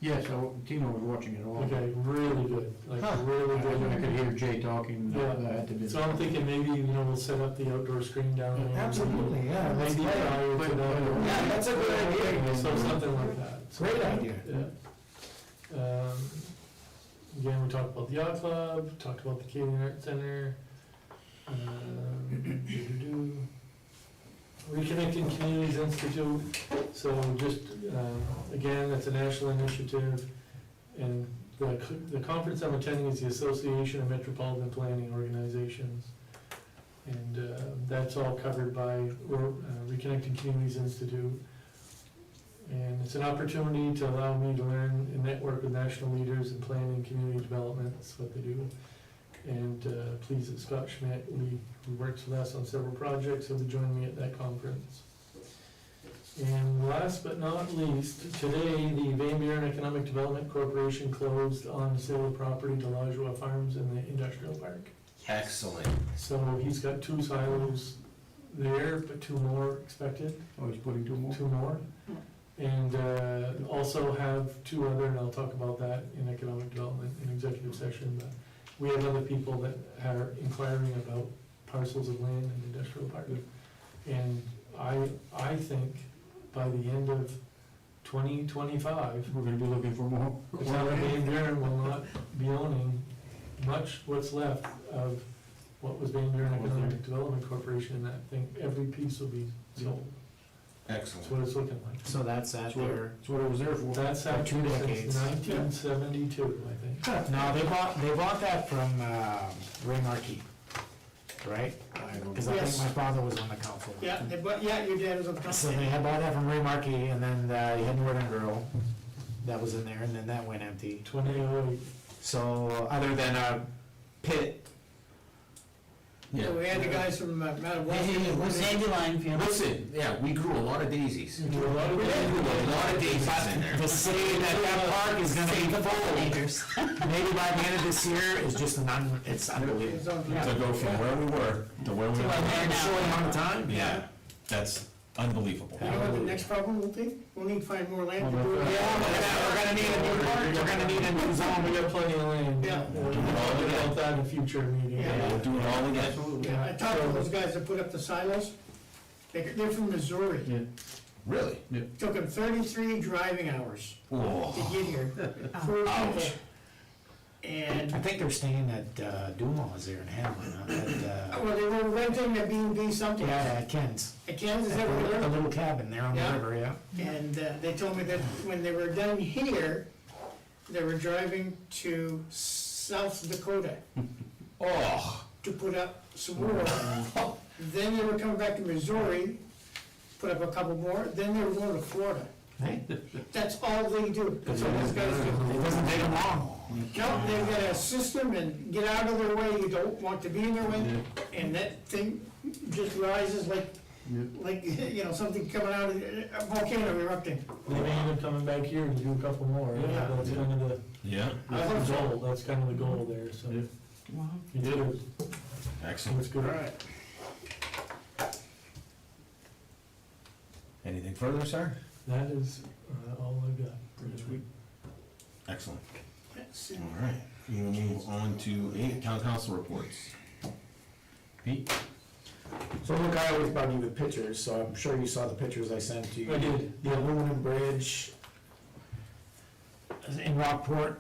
[SPEAKER 2] Yes, Tino was watching it all.
[SPEAKER 3] Okay, really good, like
[SPEAKER 1] Huh.
[SPEAKER 3] really
[SPEAKER 2] I
[SPEAKER 3] good.
[SPEAKER 2] could hear Jay talking
[SPEAKER 3] Yeah.
[SPEAKER 2] at the.
[SPEAKER 3] So I'm thinking maybe, we'll set up the outdoor screen down there.
[SPEAKER 5] Absolutely, yeah, that's
[SPEAKER 3] Maybe
[SPEAKER 5] great.
[SPEAKER 3] prior to that.
[SPEAKER 5] Yeah, that's a good idea.
[SPEAKER 3] So something like that. So,
[SPEAKER 5] Great idea.
[SPEAKER 3] Yeah. Again, we talked about the yacht club, talked about the Canadian Art Center. doo-doo-doo. Reconnecting Communities Institute, so just, again, that's a national initiative. And the conference I'm attending is the Association of Metropolitan Planning Organizations. And that's all covered by Reconnecting Communities Institute. And it's an opportunity to allow me to learn and network with national leaders in planning and community development, that's what they do. And pleased that Scott Schmidt, who works with us on several projects, will be joining me at that conference. And last but not least, today, the Van Buren Economic Development Corporation closed on the sale of property to Lajua Farms in the industrial park.
[SPEAKER 1] Excellent.
[SPEAKER 3] So he's got 2 silos there, but 2 more expected.
[SPEAKER 2] Oh, he's putting 2 more?
[SPEAKER 3] 2 more. And also have 2 other, and I'll talk about that in economic development in executive session, but we have other people that are inquiring about parcels of land in the industrial park. And I think by the end of 2025,
[SPEAKER 2] We're gonna be looking for more.
[SPEAKER 3] the town of Van Buren will not be owning much what's left of what was Van Buren Economic Development Corporation, and I think every piece will be sold. That's
[SPEAKER 1] Excellent.
[SPEAKER 3] what it's looking like.
[SPEAKER 5] So that's at
[SPEAKER 2] That's what,
[SPEAKER 5] their,
[SPEAKER 2] that's what it was there for.
[SPEAKER 3] That's
[SPEAKER 5] For
[SPEAKER 3] actually
[SPEAKER 5] 2
[SPEAKER 3] since
[SPEAKER 5] decades.
[SPEAKER 3] 1972, I think.
[SPEAKER 5] no, they bought that from, Ray Markey, right?
[SPEAKER 2] I don't
[SPEAKER 5] Cause
[SPEAKER 2] know.
[SPEAKER 5] I think
[SPEAKER 6] Yes.
[SPEAKER 5] my father was on the council.
[SPEAKER 6] Yeah, your dad was on the
[SPEAKER 5] So
[SPEAKER 6] council.
[SPEAKER 5] they had bought that from Ray Markey, and then, you had Northern Girl, that was in there, and then that went empty.
[SPEAKER 3] 2008.
[SPEAKER 5] So, other than a pit,
[SPEAKER 6] Yeah, we had the guys from Madawaska.
[SPEAKER 4] Dandelion field.
[SPEAKER 1] Listen, yeah, we grew a lot of daisies.
[SPEAKER 3] We do a lot of
[SPEAKER 1] We
[SPEAKER 3] things.
[SPEAKER 1] grew a lot of daisies in there.
[SPEAKER 5] to say that park is gonna be full, maybe by the end of this year, is just it's unbelievable.
[SPEAKER 6] It's on-
[SPEAKER 1] To go from where we were to where we
[SPEAKER 4] To
[SPEAKER 1] are
[SPEAKER 4] where
[SPEAKER 1] now.
[SPEAKER 4] they're
[SPEAKER 5] In a
[SPEAKER 4] now.
[SPEAKER 5] short amount of time,
[SPEAKER 1] Yeah, that's unbelievable.
[SPEAKER 6] You know what the next problem will be? We'll need to find more land to do it.
[SPEAKER 5] Yeah, we're gonna need a new park, we're gonna need a new zone.
[SPEAKER 3] We got plenty of land.
[SPEAKER 6] Yeah.
[SPEAKER 3] We'll talk about that in a future meeting.
[SPEAKER 6] Yeah.
[SPEAKER 1] We'll do it all again.
[SPEAKER 2] Absolutely.
[SPEAKER 6] Yeah, I talked to those guys that put up the silos. They're from Missouri.
[SPEAKER 2] Yeah.
[SPEAKER 1] Really?
[SPEAKER 6] Took them 33 driving hours to
[SPEAKER 1] Oh,
[SPEAKER 6] get here. Poor
[SPEAKER 1] ouch.
[SPEAKER 6] people. And,
[SPEAKER 5] I think they're staying at, Dumas there in Hamlin,
[SPEAKER 6] well, they were renting a B&B something.
[SPEAKER 5] yeah, at Ken's.
[SPEAKER 6] At Kansas, is that where they
[SPEAKER 5] The
[SPEAKER 6] were?
[SPEAKER 5] little cabin there on the
[SPEAKER 6] Yeah.
[SPEAKER 5] river, yeah.
[SPEAKER 6] And they told me that when they were done here, they were driving to South Dakota
[SPEAKER 1] Oh,
[SPEAKER 6] to put up some more. Then they were coming back to Missouri, put up a couple more, then they were going to Florida.
[SPEAKER 5] Hey,
[SPEAKER 6] That's all they do. That's all these guys do.
[SPEAKER 5] it doesn't take them long.
[SPEAKER 6] No, they've got a system and get out of their way, you don't want to be in their way, and that thing just rises like, something coming out of a volcano erupting.
[SPEAKER 3] They may end up coming back here to do a couple more.
[SPEAKER 6] Yeah.
[SPEAKER 3] That's kind of
[SPEAKER 1] yeah,
[SPEAKER 6] I hope
[SPEAKER 3] the
[SPEAKER 6] so.
[SPEAKER 3] goal, that's kind of the goal there, so. You did it,
[SPEAKER 1] excellent.
[SPEAKER 3] it's good.
[SPEAKER 6] Alright.
[SPEAKER 1] Anything further, sir?
[SPEAKER 3] That is all I've got.
[SPEAKER 1] Excellent. All right, we will move on to town council reports. Pete?
[SPEAKER 5] So look, I always bug you with pictures, so I'm sure you saw the pictures I sent to you.
[SPEAKER 3] I did.
[SPEAKER 5] The aluminum bridge in Rockport,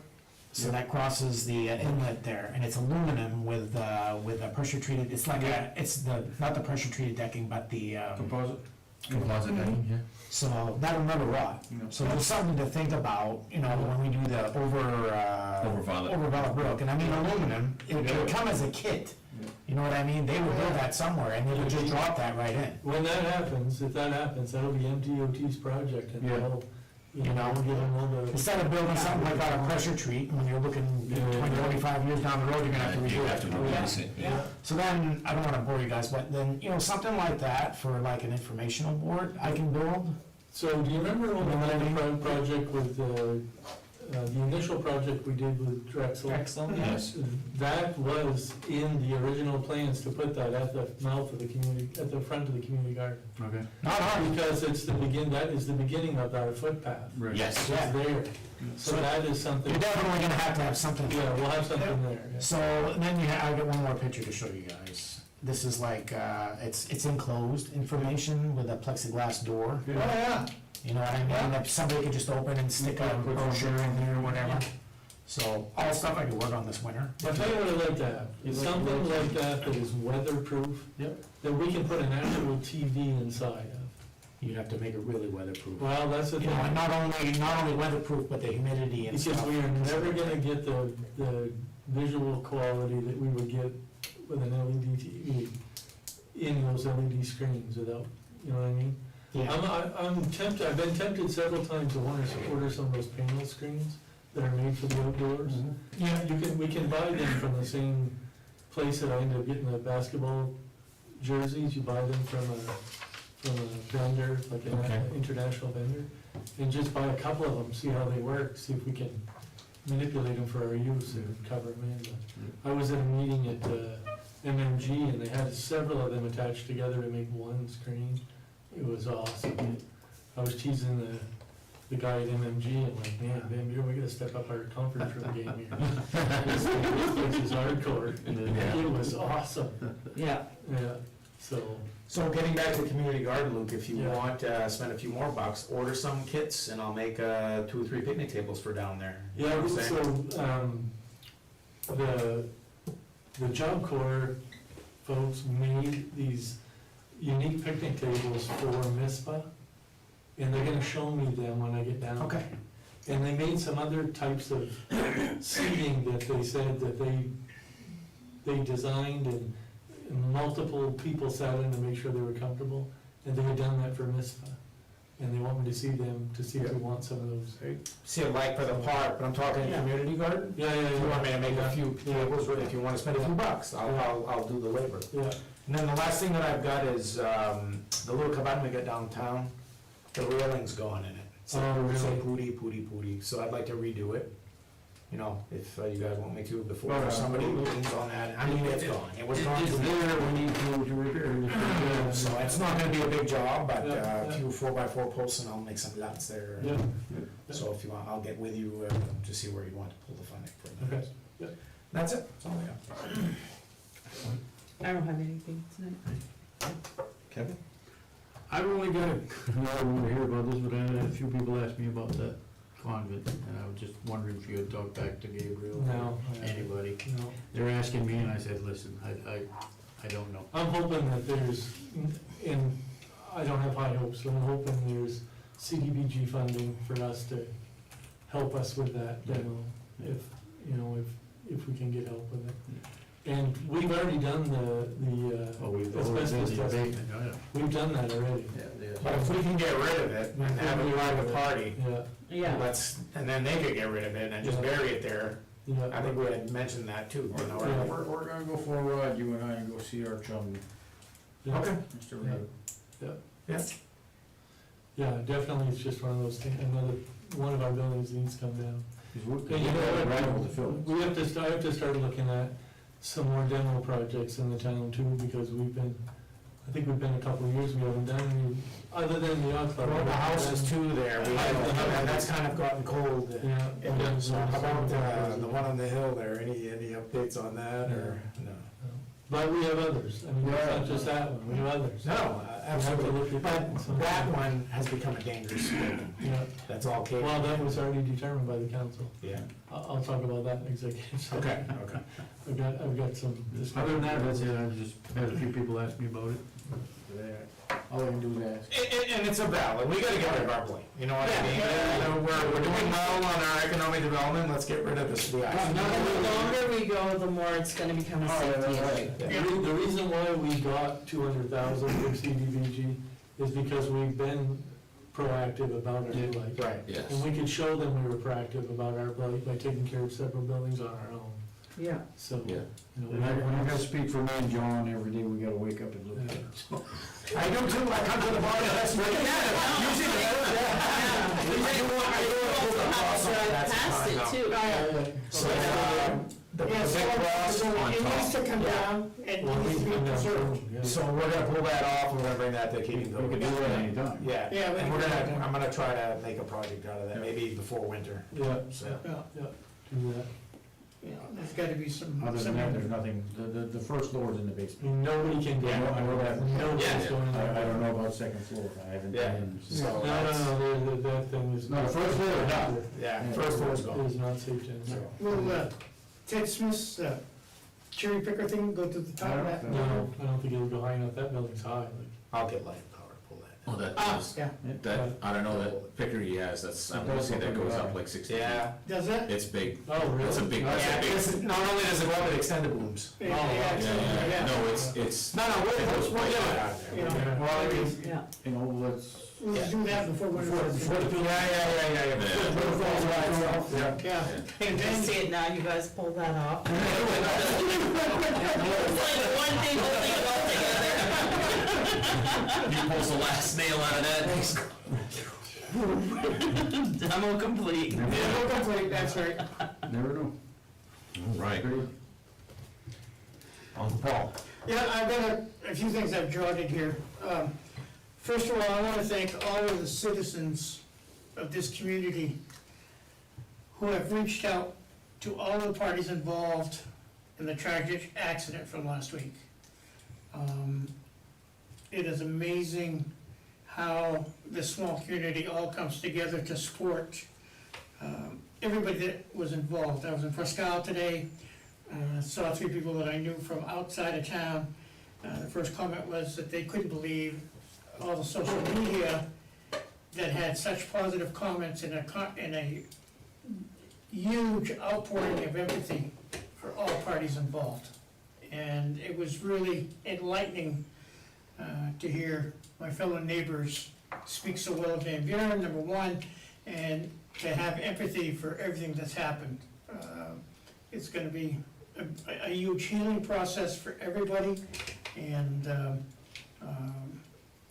[SPEAKER 5] so that crosses the inlet there, and it's aluminum with a pressure treated, it's like not the pressure treated decking, but the,
[SPEAKER 2] Composite?
[SPEAKER 1] Composite decking, yeah.
[SPEAKER 5] so that'll never rot.
[SPEAKER 2] No.
[SPEAKER 5] So there's something to think about, when we do the
[SPEAKER 1] Over Violet.
[SPEAKER 5] Brook, and I mean aluminum, it would come as a kit. You know what I mean? They would build that somewhere, and they would just drop that right in.
[SPEAKER 3] When that happens, if that happens, that'll be MTOT's project, and
[SPEAKER 2] Yeah.
[SPEAKER 3] they'll, we'll give them all the.
[SPEAKER 5] Instead of building something like that, a pressure treat, when you're looking 20, 25 years down the road, you're gonna have to
[SPEAKER 1] You
[SPEAKER 5] redo
[SPEAKER 1] have to
[SPEAKER 5] it.
[SPEAKER 1] replace it, yeah.
[SPEAKER 5] So then, I don't wanna bore you guys, but then, something like that for like an informational board I can build.
[SPEAKER 3] So do you remember when we had the project with the initial project we did with Drexel.
[SPEAKER 4] Drexel,
[SPEAKER 1] Yes.
[SPEAKER 3] That was in the original plans to put that at the mouth of the community, at the front of the community garden.
[SPEAKER 2] Okay.
[SPEAKER 5] Not hard.
[SPEAKER 3] Because that is the beginning of our footpath.
[SPEAKER 2] Right.
[SPEAKER 1] Yes.
[SPEAKER 3] It's there. So that is something,
[SPEAKER 5] You're definitely gonna have something.
[SPEAKER 3] yeah, we'll have something there. yeah.
[SPEAKER 5] So then I'll get one more picture to show you guys. This is like, it's enclosed information with a plexiglass door.
[SPEAKER 6] Oh, yeah.
[SPEAKER 5] You know what I mean? That somebody could just open and stick a brochure in there or whatever. So all stuff I could work on this winter.
[SPEAKER 3] I'll tell you what I'd like to have, is something like that that is weatherproof.
[SPEAKER 5] Yep.
[SPEAKER 3] That we can put an actual TV inside of.
[SPEAKER 5] You'd have to make it really weatherproof.
[SPEAKER 3] Well, that's the
[SPEAKER 5] You
[SPEAKER 3] thing.
[SPEAKER 5] know, and not only weatherproof, but the humidity and
[SPEAKER 3] Because
[SPEAKER 5] stuff.
[SPEAKER 3] we are never gonna get the visual quality that we would get with an LED TV in those LED screens without, you know what I mean?
[SPEAKER 5] Yeah.
[SPEAKER 3] I'm tempted, I've been tempted several times to order some of those panel screens that are made for the outdoors.
[SPEAKER 5] Yeah.
[SPEAKER 3] We can buy them from the same place that I ended up getting the basketball jerseys. You buy them from a vendor, like
[SPEAKER 5] Okay.
[SPEAKER 3] an international vendor, and just buy a couple of them, see how they work, see if we can manipulate them for our use and cover them in. But I was at a meeting at MMG, and they had several of them attached together to make one screen. It was awesome. I was teasing the guy at MMG, and like, man, we gotta step up our conference room game here. This place is hardcore. It was awesome,
[SPEAKER 4] Yeah,
[SPEAKER 3] yeah, so.
[SPEAKER 5] So getting back to the community garden, Luke, if you
[SPEAKER 3] Yeah.
[SPEAKER 5] want, spend a few more bucks, order some kits and I'll make, 2 or 3 picnic tables for down there. You know
[SPEAKER 3] Yeah,
[SPEAKER 5] what I'm saying?
[SPEAKER 3] so, the Job Corps folks made these unique picnic tables for MISPA, and they're gonna show me them when I get down.
[SPEAKER 5] Okay.
[SPEAKER 3] And they made some other types of seating that they said that they designed, and multiple people sat in to make sure they were comfortable, and they had done that for MISPA. And they want me to see them, to see if we want some of those.
[SPEAKER 5] See it like for the park, but I'm talking
[SPEAKER 3] Yeah.
[SPEAKER 5] community garden?
[SPEAKER 3] Yeah, yeah,
[SPEAKER 5] If you want me to make a
[SPEAKER 3] Yeah.
[SPEAKER 5] few tables, or if you wanna spend a few bucks, I'll do the labor.
[SPEAKER 3] Yeah,
[SPEAKER 5] And then the last thing that I've got is, the little cabana we got downtown, the railing's gone in it. So
[SPEAKER 3] Oh,
[SPEAKER 5] it's
[SPEAKER 3] really?
[SPEAKER 5] so pooty, so I'd like to redo it. You know, if you guys want me to, before
[SPEAKER 2] Well,
[SPEAKER 5] somebody leans on that, I mean, it's gone, it was gone.
[SPEAKER 2] It's there, we need to repair it.
[SPEAKER 5] So it's not gonna be a big job, but
[SPEAKER 3] Yeah,
[SPEAKER 5] a
[SPEAKER 3] yeah.
[SPEAKER 5] few 4x4 posts and I'll make some lots there.
[SPEAKER 3] yeah,
[SPEAKER 5] So if you want, I'll get with you to see where you want to pull the funding for that.
[SPEAKER 3] okay, yeah.
[SPEAKER 5] That's it, that's all I got.
[SPEAKER 4] I don't have anything tonight.
[SPEAKER 1] Kevin?
[SPEAKER 2] I've only got a, no, I want to hear about this, but I had a few people ask me about that convent, and I was just wondering if you had talked back to Gabriel. or
[SPEAKER 3] No, I haven't.
[SPEAKER 2] Anybody.
[SPEAKER 3] No.
[SPEAKER 2] They're asking me, and I said, listen, I don't know.
[SPEAKER 3] I'm hoping that there's, and I don't have high hopes, but I'm hoping there's CDBG funding for us to help us with that demo, if we can get help with it. And we've already done the
[SPEAKER 2] Oh, we've
[SPEAKER 3] asbestos
[SPEAKER 2] already did the
[SPEAKER 3] testing.
[SPEAKER 2] abatement, oh, yeah.
[SPEAKER 3] We've done that already.
[SPEAKER 5] But if we can get rid of it and have a private party,
[SPEAKER 3] Yeah,
[SPEAKER 4] Yeah,
[SPEAKER 5] and then they could get rid of it and just bury it there. I
[SPEAKER 3] yeah,
[SPEAKER 5] think we had mentioned that too, you know.
[SPEAKER 3] Yeah.
[SPEAKER 5] right?
[SPEAKER 2] We're gonna go for a ride, you and I, and go see our chum,
[SPEAKER 3] yeah.
[SPEAKER 5] Okay.
[SPEAKER 2] Mr. Red.
[SPEAKER 5] Yeah.
[SPEAKER 3] Yeah, definitely, it's just one of those things, one of our buildings needs to come down.
[SPEAKER 2] He's working,
[SPEAKER 3] And you know what?
[SPEAKER 2] gravel to fill it.
[SPEAKER 3] I have to start looking at some more demo projects in the town too, because I think we've been a couple of years, we haven't done any, other than the yacht club.
[SPEAKER 5] Well, the house is two there, that's kind of gotten cold.
[SPEAKER 3] Yeah.
[SPEAKER 5] And so how about the one on the hill there, any updates on that, or, no?
[SPEAKER 3] But we have others, I mean, it's not just that one, we have others.
[SPEAKER 5] No, absolutely,
[SPEAKER 3] We have to look at
[SPEAKER 5] but
[SPEAKER 3] some-
[SPEAKER 5] that one has become a dangerous building,
[SPEAKER 3] Yeah,
[SPEAKER 5] that's all cable.
[SPEAKER 3] well, that was already determined by the council.
[SPEAKER 5] Yeah,
[SPEAKER 3] I'll talk about that in executive session.
[SPEAKER 5] okay.
[SPEAKER 3] I've got some discussion.
[SPEAKER 2] Other than that, that's it, I've just had a few people ask me about it. All I can do is ask.
[SPEAKER 5] And it's a battle, we gotta get rid of our blame, you know what I mean?
[SPEAKER 4] Yeah.
[SPEAKER 5] We're doing well on our economic development, let's get rid of this, the
[SPEAKER 4] the longer we go, the more it's gonna become a safety issue.
[SPEAKER 3] The reason why we got 200,000 from CDBG is because we've been proactive about our blight.
[SPEAKER 5] Right.
[SPEAKER 1] Yes.
[SPEAKER 3] And we could show them we were proactive about our blight by taking care of several buildings on our own,
[SPEAKER 4] Yeah.
[SPEAKER 3] so.
[SPEAKER 1] Yeah.
[SPEAKER 3] You know,
[SPEAKER 2] And I gotta speak for me and John, every day we gotta wake up and look at it, so.
[SPEAKER 5] I do too, I come to the bar, that's right. Usually, I do
[SPEAKER 4] also have to drive past it too.
[SPEAKER 5] So, the
[SPEAKER 6] Yeah, so
[SPEAKER 5] big cross
[SPEAKER 6] it
[SPEAKER 5] on
[SPEAKER 6] needs
[SPEAKER 5] top.
[SPEAKER 6] to come down and
[SPEAKER 3] Well,
[SPEAKER 6] it needs to be
[SPEAKER 3] we can
[SPEAKER 6] preserved.
[SPEAKER 5] So we're gonna pull that off, we're gonna bring that to the keeping
[SPEAKER 2] You
[SPEAKER 5] building.
[SPEAKER 2] can do it anytime.
[SPEAKER 5] Yeah,
[SPEAKER 6] Yeah, we
[SPEAKER 5] and we're
[SPEAKER 6] can do
[SPEAKER 5] gonna,
[SPEAKER 6] that.
[SPEAKER 5] I'm gonna try to make a project out of that, maybe before winter,
[SPEAKER 3] Yeah,
[SPEAKER 5] so.
[SPEAKER 6] Yeah,
[SPEAKER 3] yeah, do that.
[SPEAKER 6] you know, there's gotta be some.
[SPEAKER 2] Other than that, there's nothing, the first floor is in the
[SPEAKER 3] I
[SPEAKER 2] basement.
[SPEAKER 3] mean, nobody can go.
[SPEAKER 2] Yeah, I know that.
[SPEAKER 3] Nobody's
[SPEAKER 5] Yeah.
[SPEAKER 3] going in
[SPEAKER 2] I
[SPEAKER 3] there.
[SPEAKER 2] don't know about second floor, I haven't
[SPEAKER 5] Yeah.
[SPEAKER 2] been in.
[SPEAKER 5] So
[SPEAKER 3] No,
[SPEAKER 5] that's-
[SPEAKER 3] that thing is.
[SPEAKER 2] No, the first floor is not.
[SPEAKER 5] Yeah,
[SPEAKER 2] Yeah.
[SPEAKER 5] first floor's
[SPEAKER 3] It
[SPEAKER 5] gone.
[SPEAKER 3] is not safe to enter.
[SPEAKER 5] So,
[SPEAKER 6] Will, Ted Smith's, cherry picker thing go to the top of that?
[SPEAKER 3] No, I don't think it'll go high enough, that building's high, like.
[SPEAKER 5] I'll get light power to pull that.
[SPEAKER 1] Oh, that
[SPEAKER 6] Ah,
[SPEAKER 1] is,
[SPEAKER 6] yeah,
[SPEAKER 1] that, I don't know, that picker he has, that's, I wanna say that goes up like 60 feet.
[SPEAKER 5] Yeah,
[SPEAKER 6] does it?
[SPEAKER 1] It's big.
[SPEAKER 3] Oh, really?
[SPEAKER 1] It's a big, that's
[SPEAKER 5] yeah,
[SPEAKER 1] a big.
[SPEAKER 5] because not only does it go up, it extended booms.
[SPEAKER 6] Yeah,
[SPEAKER 1] Yeah, yeah, yeah, no, it's,
[SPEAKER 5] No, we'll
[SPEAKER 1] It goes
[SPEAKER 5] get
[SPEAKER 1] way
[SPEAKER 5] it
[SPEAKER 1] back.
[SPEAKER 5] out of
[SPEAKER 6] You
[SPEAKER 5] there.
[SPEAKER 6] know,
[SPEAKER 5] Well, I mean,
[SPEAKER 4] Yeah.
[SPEAKER 2] You know, let's,
[SPEAKER 6] we'll just do that before winter.
[SPEAKER 5] before the, yeah. Before the falls by itself, yeah.
[SPEAKER 6] Yeah,
[SPEAKER 4] You
[SPEAKER 6] and
[SPEAKER 4] can
[SPEAKER 6] then,
[SPEAKER 4] see it now, you guys pull that off. It's like one thing holding it all together.
[SPEAKER 1] he pulls the last nail out of that.
[SPEAKER 4] Demo complete.
[SPEAKER 6] we'll complete, that's right.
[SPEAKER 2] never know.
[SPEAKER 1] All right. On Paul.
[SPEAKER 6] Yeah, I've got a few things I've jotted here. First of all, I want to thank all of the citizens of this community who have reached out to all the parties involved in the tragic accident from last week. It is amazing how this small community all comes together to support everybody that was involved. I was in Prescal today, saw 3 people that I knew from outside of town. The first comment was that they couldn't believe all the social media that had such positive comments and a huge outpouring of empathy for all parties involved. And it was really enlightening to hear my fellow neighbors speak so well of Van Buren, number one, and to have empathy for everything that's happened. It's gonna be a huge healing process for everybody, and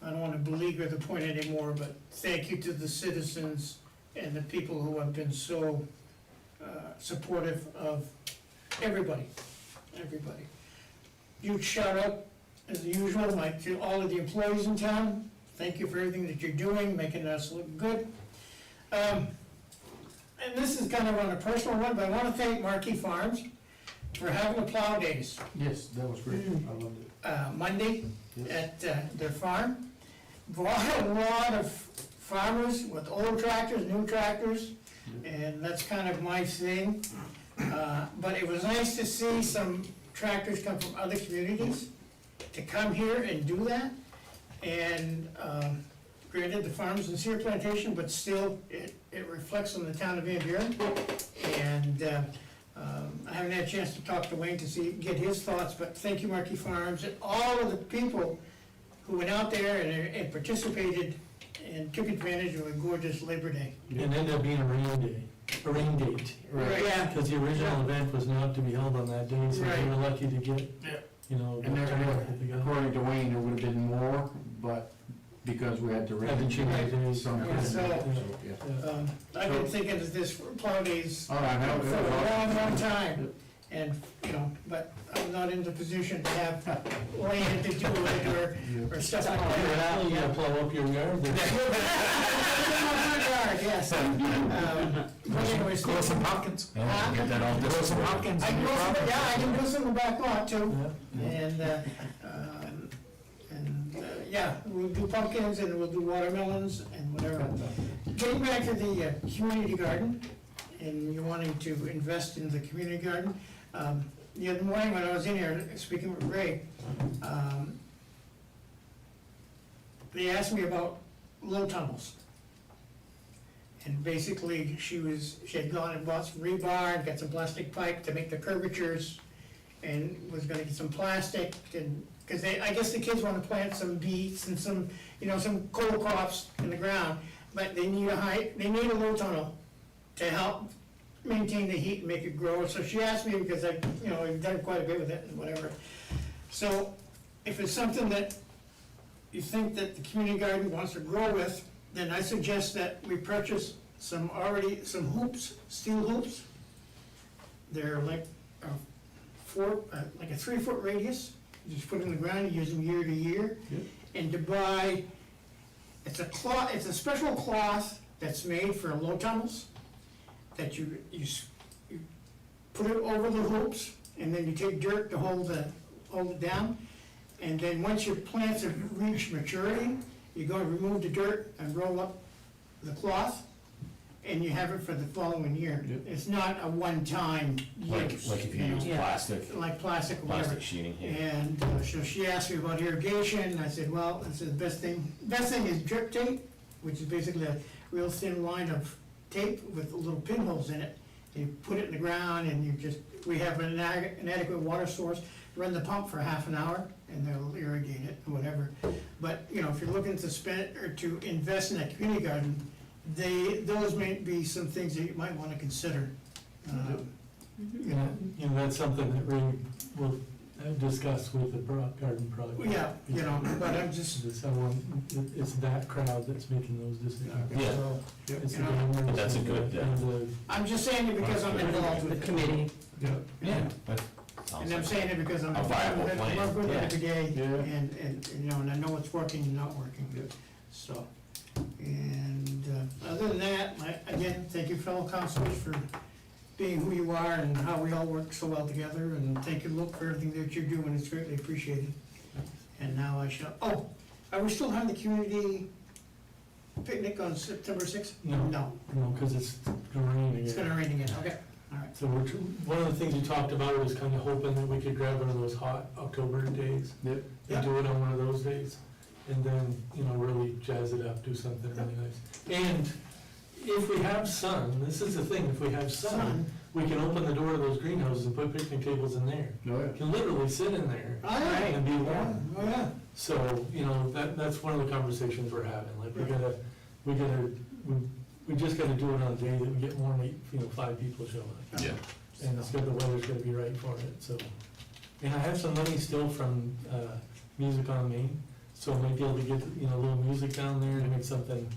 [SPEAKER 6] I don't wanna beleaguer the point anymore, but thank you to the citizens and the people who have been so supportive of everybody. Huge shout out, as usual, to all of the employees in town. Thank you for everything that you're doing, making us look good. And this is kind of on a personal one, but I want to thank Marquee Farms for having the plow days
[SPEAKER 2] Yes, that was great, I loved it.
[SPEAKER 6] Monday at their farm. Brought a lot of farmers with old tractors, new tractors, and that's kind of my thing. But it was nice to see some tractors come from other communities to come here and do that. And granted, the farm's in Cedar Plantation, but still, it reflects on the town of Van Buren. And I haven't had a chance to talk to Wayne to get his thoughts, but thank you, Marquee Farms, and all of the people who went out there and participated and took advantage of a gorgeous Labor Day.
[SPEAKER 3] It ended up being a rain date.
[SPEAKER 6] Right.
[SPEAKER 4] Yeah.
[SPEAKER 3] Because the original event was not to be held on that day, so
[SPEAKER 6] Right.
[SPEAKER 3] we were lucky to get, you know.
[SPEAKER 2] And there,
[SPEAKER 3] the
[SPEAKER 2] according to Wayne, there would have been more, but because we had to.
[SPEAKER 3] Had to change the days.
[SPEAKER 2] Some
[SPEAKER 6] Yeah, so-
[SPEAKER 2] yeah.
[SPEAKER 6] I've been thinking of this for plow days
[SPEAKER 2] All right,
[SPEAKER 6] for
[SPEAKER 2] that was
[SPEAKER 6] a long time. And, but I'm not in the position to have land to do it or stuff like that.
[SPEAKER 3] You gotta plow up your yard.
[SPEAKER 6] Yes. But anyways.
[SPEAKER 5] Grow some pumpkins.
[SPEAKER 6] Huh?
[SPEAKER 5] Get that all. Grow some pumpkins.
[SPEAKER 6] I can grow some, yeah, I can grow some in the back lot too.
[SPEAKER 3] Yeah.
[SPEAKER 6] And, yeah, we'll do pumpkins and we'll do watermelons and whatever. Getting back to the community garden, and you wanting to invest in the community garden, the other morning when I was in here speaking with Ray, they asked me about low tunnels. And basically, she had gone and bought some rebar, and got some plastic pipe to make the curvatures, and was gonna get some plastic, and, cause I guess the kids wanna plant some beets and some, some coal crops in the ground, but they need a low tunnel to help maintain the heat and make it grow. So she asked me, because I've done quite a bit with it and whatever. So, if it's something that you think that the community garden wants to grow with, then I suggest that we purchase some hoops, steel hoops. They're like like a 3-foot radius, you just put it in the ground, you use them year to year.
[SPEAKER 2] Yep.
[SPEAKER 6] And to buy, it's a special cloth that's made for low tunnels, that you put it over the hoops, and then you take dirt to hold it down. And then once your plants have reached maturity, you're gonna remove the dirt and roll up the cloth, and you have it for the following year.
[SPEAKER 2] Yep.
[SPEAKER 6] It's not a one-time
[SPEAKER 1] Like
[SPEAKER 6] use.
[SPEAKER 1] if you
[SPEAKER 6] know,
[SPEAKER 1] use
[SPEAKER 4] Yeah.
[SPEAKER 1] plastic,
[SPEAKER 6] Like plastic or whatever.
[SPEAKER 1] plastic sheeting here.
[SPEAKER 6] And so she asked me about irrigation, I said, well, I said, the best thing is drip tape, which is basically a real thin line of tape with little pinholes in it. You put it in the ground and we have an adequate water source, run the pump for half an hour and they'll irrigate it or whatever. But, if you're looking to spend or to invest in a community garden, those may be some things that you might wanna consider.
[SPEAKER 3] That's something that we will discuss with the garden project.
[SPEAKER 6] Yeah, but I'm just,
[SPEAKER 3] It's that crowd that's making those decisions.
[SPEAKER 1] Yeah.
[SPEAKER 6] so,
[SPEAKER 3] It's the
[SPEAKER 6] You know,
[SPEAKER 3] gamers
[SPEAKER 1] But that's a
[SPEAKER 3] and
[SPEAKER 1] good,
[SPEAKER 3] the-
[SPEAKER 6] I'm just saying it because I'm involved
[SPEAKER 4] The
[SPEAKER 6] with it.
[SPEAKER 4] committee.
[SPEAKER 1] Yeah, that sounds
[SPEAKER 6] And I'm
[SPEAKER 1] like,
[SPEAKER 6] saying it because I'm
[SPEAKER 1] a viable
[SPEAKER 6] involved with it, I work with
[SPEAKER 1] plan,
[SPEAKER 6] it every day,
[SPEAKER 2] yeah.
[SPEAKER 6] and I know what's working and not working,
[SPEAKER 2] Yeah.
[SPEAKER 6] so. And, other than that, again, thank you fellow councilors for being who you are and how we all work so well together, and thank you, Luke, for everything that you're doing, it's greatly appreciated. And now are we still having the community picnic on September 6th?
[SPEAKER 3] No.
[SPEAKER 6] No,
[SPEAKER 3] No, because it's raining.
[SPEAKER 6] it's gonna rain again, okay, all right.
[SPEAKER 3] So one of the things we talked about was kind of hoping that we could grab one of those hot October days
[SPEAKER 2] Yep.
[SPEAKER 3] and do it on one of those days. And then, really jazz it up, do something really nice. And if we have sun, this is the thing, if we have sun, we can open the door of those greenhouses and put picnic tables in there.
[SPEAKER 2] Oh, yeah.
[SPEAKER 3] You can literally sit in there
[SPEAKER 6] Oh, yeah.
[SPEAKER 3] and be warm.
[SPEAKER 6] Oh, yeah.
[SPEAKER 3] So, that's one of the conversations we're having, like, we just gotta do it on a day that we get more than 5 people showing up.
[SPEAKER 1] yeah.
[SPEAKER 3] And it's good, the weather's gonna be right for it, so. And I have some money still from, Music on Main, so I might be able to get, a little music down there and make something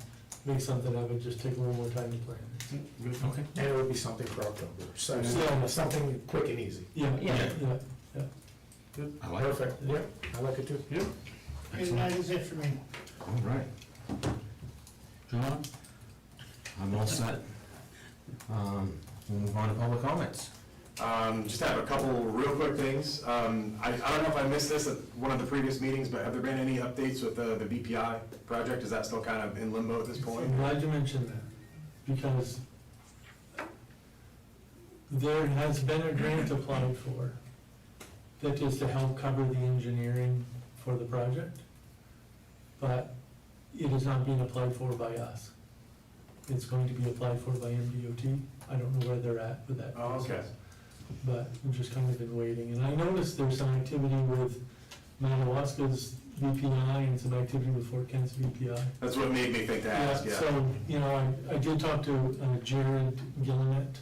[SPEAKER 3] of it, just take a little more time to plan it.
[SPEAKER 2] Good.
[SPEAKER 1] Okay.
[SPEAKER 5] And it would be something for October, so
[SPEAKER 3] Yeah.
[SPEAKER 5] something quick and easy.
[SPEAKER 3] Yeah,
[SPEAKER 4] Yeah.
[SPEAKER 3] yeah.
[SPEAKER 1] I like it.
[SPEAKER 5] Perfect, yeah, I like it too.
[SPEAKER 2] Yep.
[SPEAKER 6] And
[SPEAKER 1] Excellent.
[SPEAKER 6] that is it for me.
[SPEAKER 1] All right. John? I'm all set. We'll move on to public comments.
[SPEAKER 7] Just have a couple real quick things. I don't know if I missed this at one of the previous meetings, but have there been any updates with the BPI project? Is that still kind of in limbo at this point?
[SPEAKER 3] I'm glad you mentioned that, because there has been a grant applied for that is to help cover the engineering for the project, but it is not being applied for by us. It's going to be applied for by MDOT. I don't know where they're at with that
[SPEAKER 7] Oh, okay.
[SPEAKER 3] process. But we've just kind of been waiting, and I noticed there's some activity with Madawaska's VPI and some activity with Fort Kent's VPI.
[SPEAKER 7] That's what made me think to ask, yeah.
[SPEAKER 3] So, I did talk to Jared Gillinet,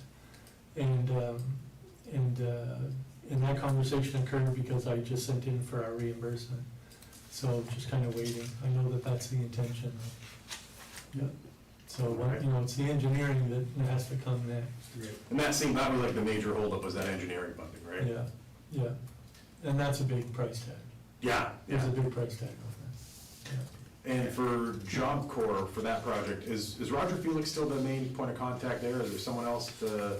[SPEAKER 3] and that conversation occurred because I just sent in for our reimbursement. So just kind of waiting. I know that that's the intention. Yep. So, it's the engineering that has to come next.
[SPEAKER 7] And that was like the major holdup, was that engineering funding, right?
[SPEAKER 3] Yeah, yeah. And that's a big price tag.
[SPEAKER 7] Yeah,
[SPEAKER 3] There's
[SPEAKER 7] yeah.
[SPEAKER 3] a big price tag on that.
[SPEAKER 7] And for Job Corps, for that project, is Roger Felix still the main point of contact there? Is there someone else to?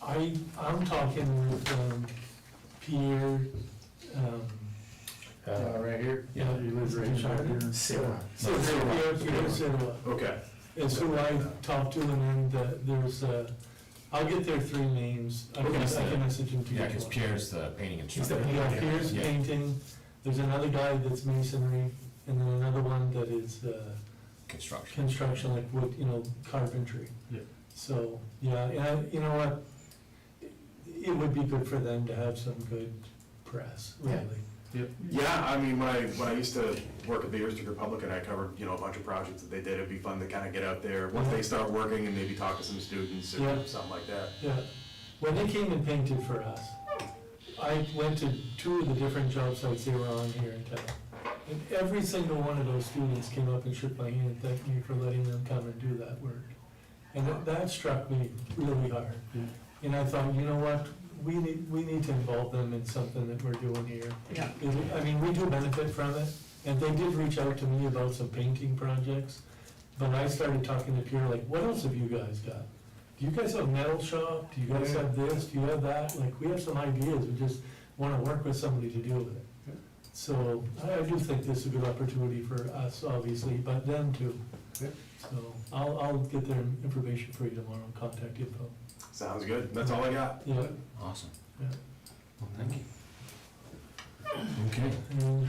[SPEAKER 3] I'm talking with Pierre,
[SPEAKER 2] Right here?
[SPEAKER 3] yeah,
[SPEAKER 2] He lives right here.
[SPEAKER 5] Sarah.
[SPEAKER 3] Pierre Silva
[SPEAKER 7] Okay.
[SPEAKER 3] is who I talked to, and then there's, I'll get their 3 names. I can message them to you.
[SPEAKER 1] Yeah, because Pierre's the painting
[SPEAKER 5] He's the
[SPEAKER 1] instructor.
[SPEAKER 3] Yeah, Pierre's
[SPEAKER 1] Yeah.
[SPEAKER 3] painting, there's another guy that's masonry, and then another one that is,
[SPEAKER 1] Construction.
[SPEAKER 3] construction, like wood, carpentry.
[SPEAKER 2] Yeah.
[SPEAKER 3] So, yeah, and you know what? It would be good for them to have some good press, really.
[SPEAKER 7] Yeah, I mean, when I used to work at the Aristic Republic and I covered, a bunch of projects that they did, it'd be fun to kind of get out there once they start working and maybe talk to some students or
[SPEAKER 3] Yeah.
[SPEAKER 7] something like that.
[SPEAKER 3] Yeah, when they came and painted for us, I went to 2 of the different job sites they were on here in town. And every single one of those students came up and shook my hand and thanked me for letting them come and do that work. And that struck me really hard.
[SPEAKER 2] Yeah.
[SPEAKER 3] And I thought, you know what, we need to involve them in something that we're doing here.
[SPEAKER 4] Yeah.
[SPEAKER 3] I mean, we do benefit from it, and they did reach out to me about some painting projects, but I started talking to Pierre, like, what else have you guys got? Do you guys have a metal shop? Do you guys have this? Do you have that? Like, we have some ideas, we just wanna work with somebody to deal with it.
[SPEAKER 2] Yeah.
[SPEAKER 3] So, I do think this is a good opportunity for us, obviously, but them too.
[SPEAKER 2] Yeah.
[SPEAKER 3] So, I'll get their information for you tomorrow, contact info.
[SPEAKER 7] Sounds good. That's all I got.
[SPEAKER 3] Yeah,
[SPEAKER 1] Awesome.
[SPEAKER 3] yeah.
[SPEAKER 1] Well, thank you. Okay,
[SPEAKER 3] And,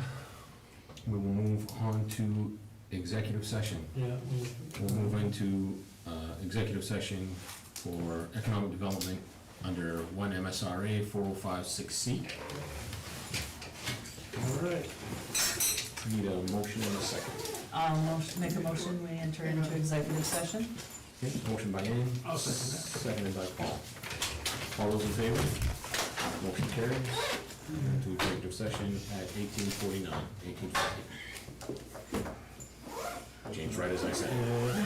[SPEAKER 1] we will move on to executive session.
[SPEAKER 3] yeah,
[SPEAKER 1] We'll move into executive session for economic development under 1 MSRA 4056C.
[SPEAKER 3] all right.
[SPEAKER 1] Need a motion and a second.
[SPEAKER 4] Make a motion, we enter into executive session.
[SPEAKER 1] Okay, motion by Ann.
[SPEAKER 2] I'll second that.
[SPEAKER 1] Seconded by Paul. All those in favor? Motion carries. Into executive session at 18:49, 18:50. James, right as I said.
[SPEAKER 3] Yeah.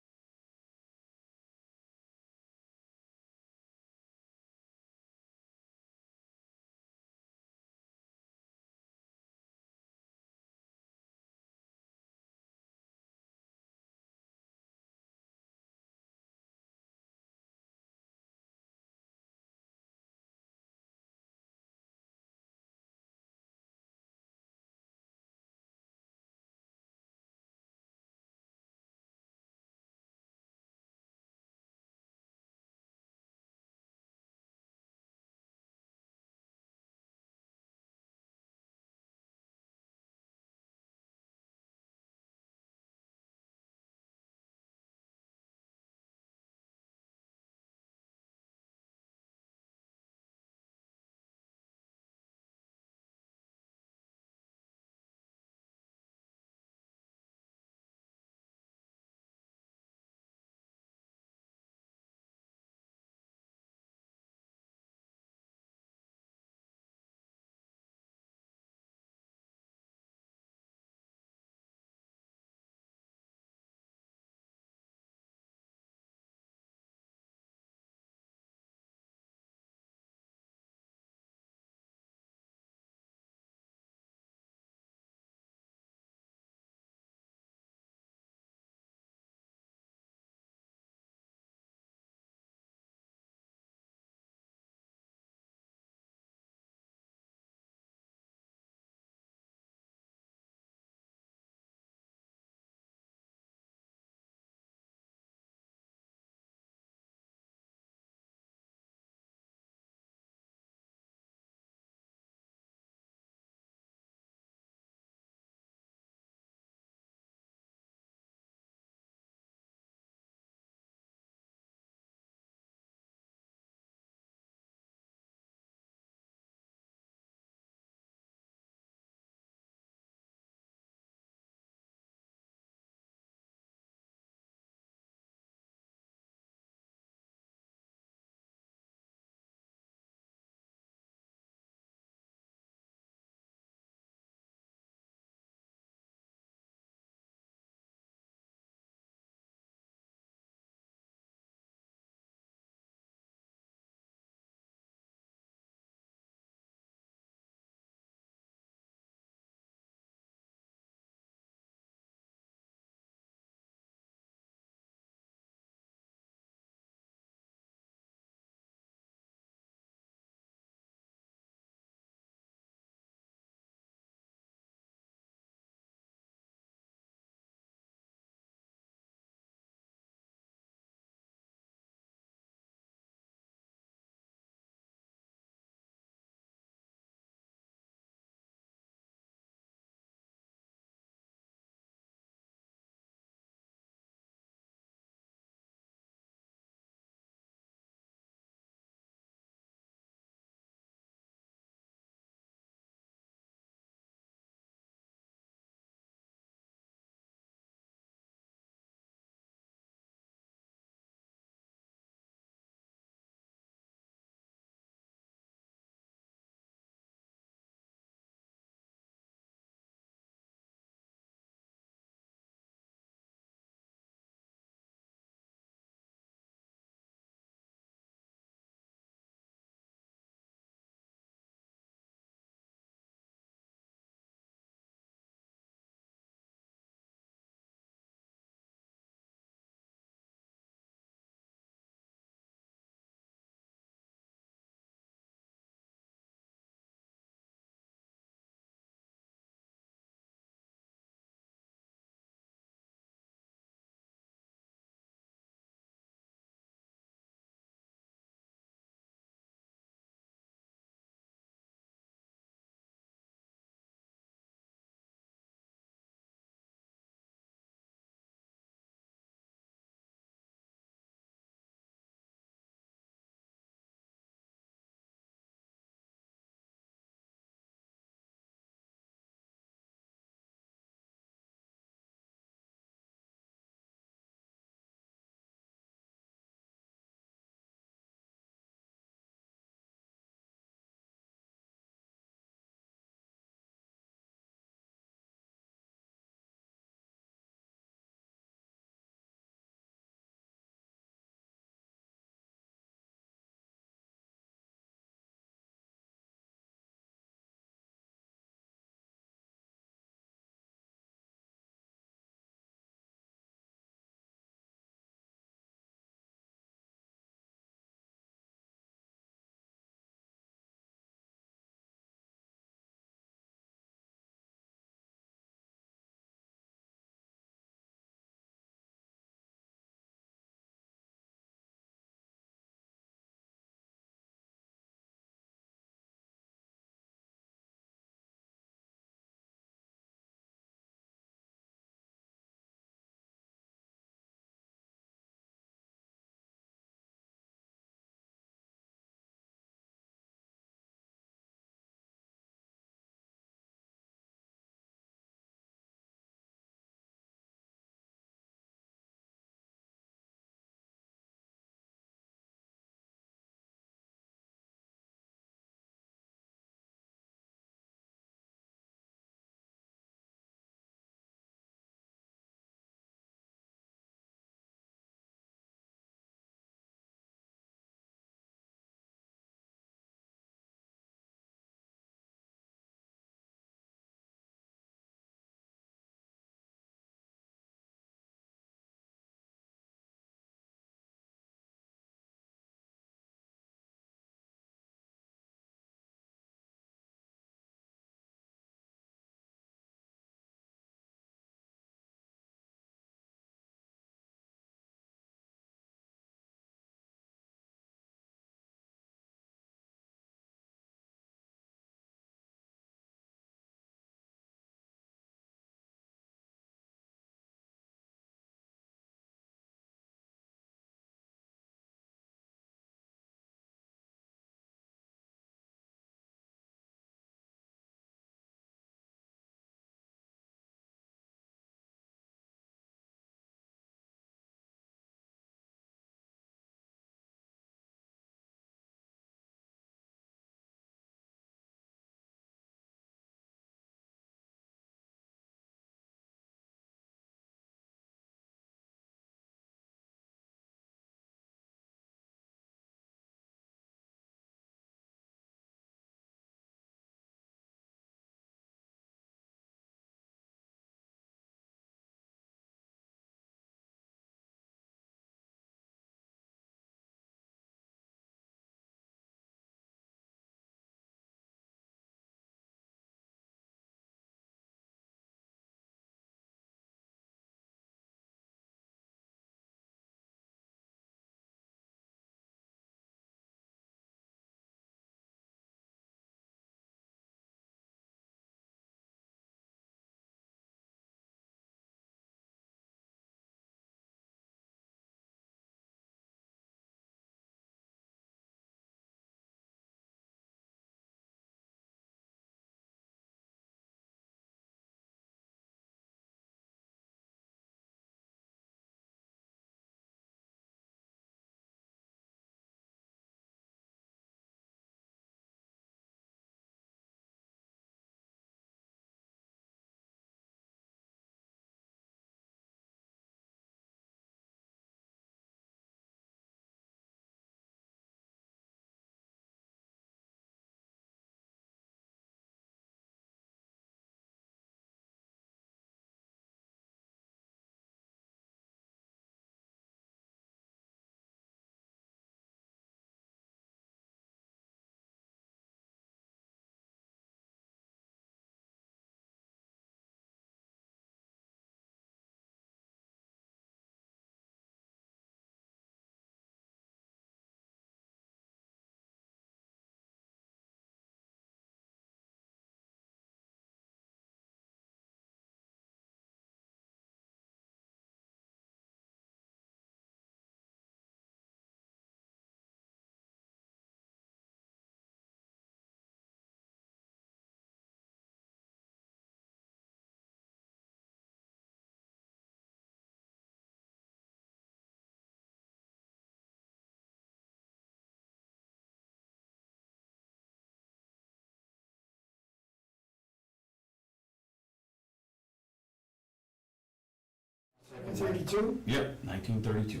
[SPEAKER 6] 32?
[SPEAKER 1] Yep, 1932.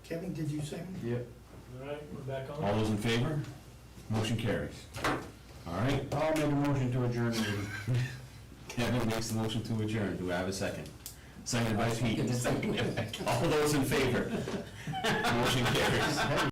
[SPEAKER 6] Kevin, did you second?
[SPEAKER 2] Yep.
[SPEAKER 3] All right, we're back on.
[SPEAKER 1] All those in favor? Motion carries. All right,
[SPEAKER 2] I'll make a motion to adjourn the meeting.
[SPEAKER 1] Kevin makes the motion to adjourn. Do I have a second? Seconded by Pete. All those in favor? Motion carries.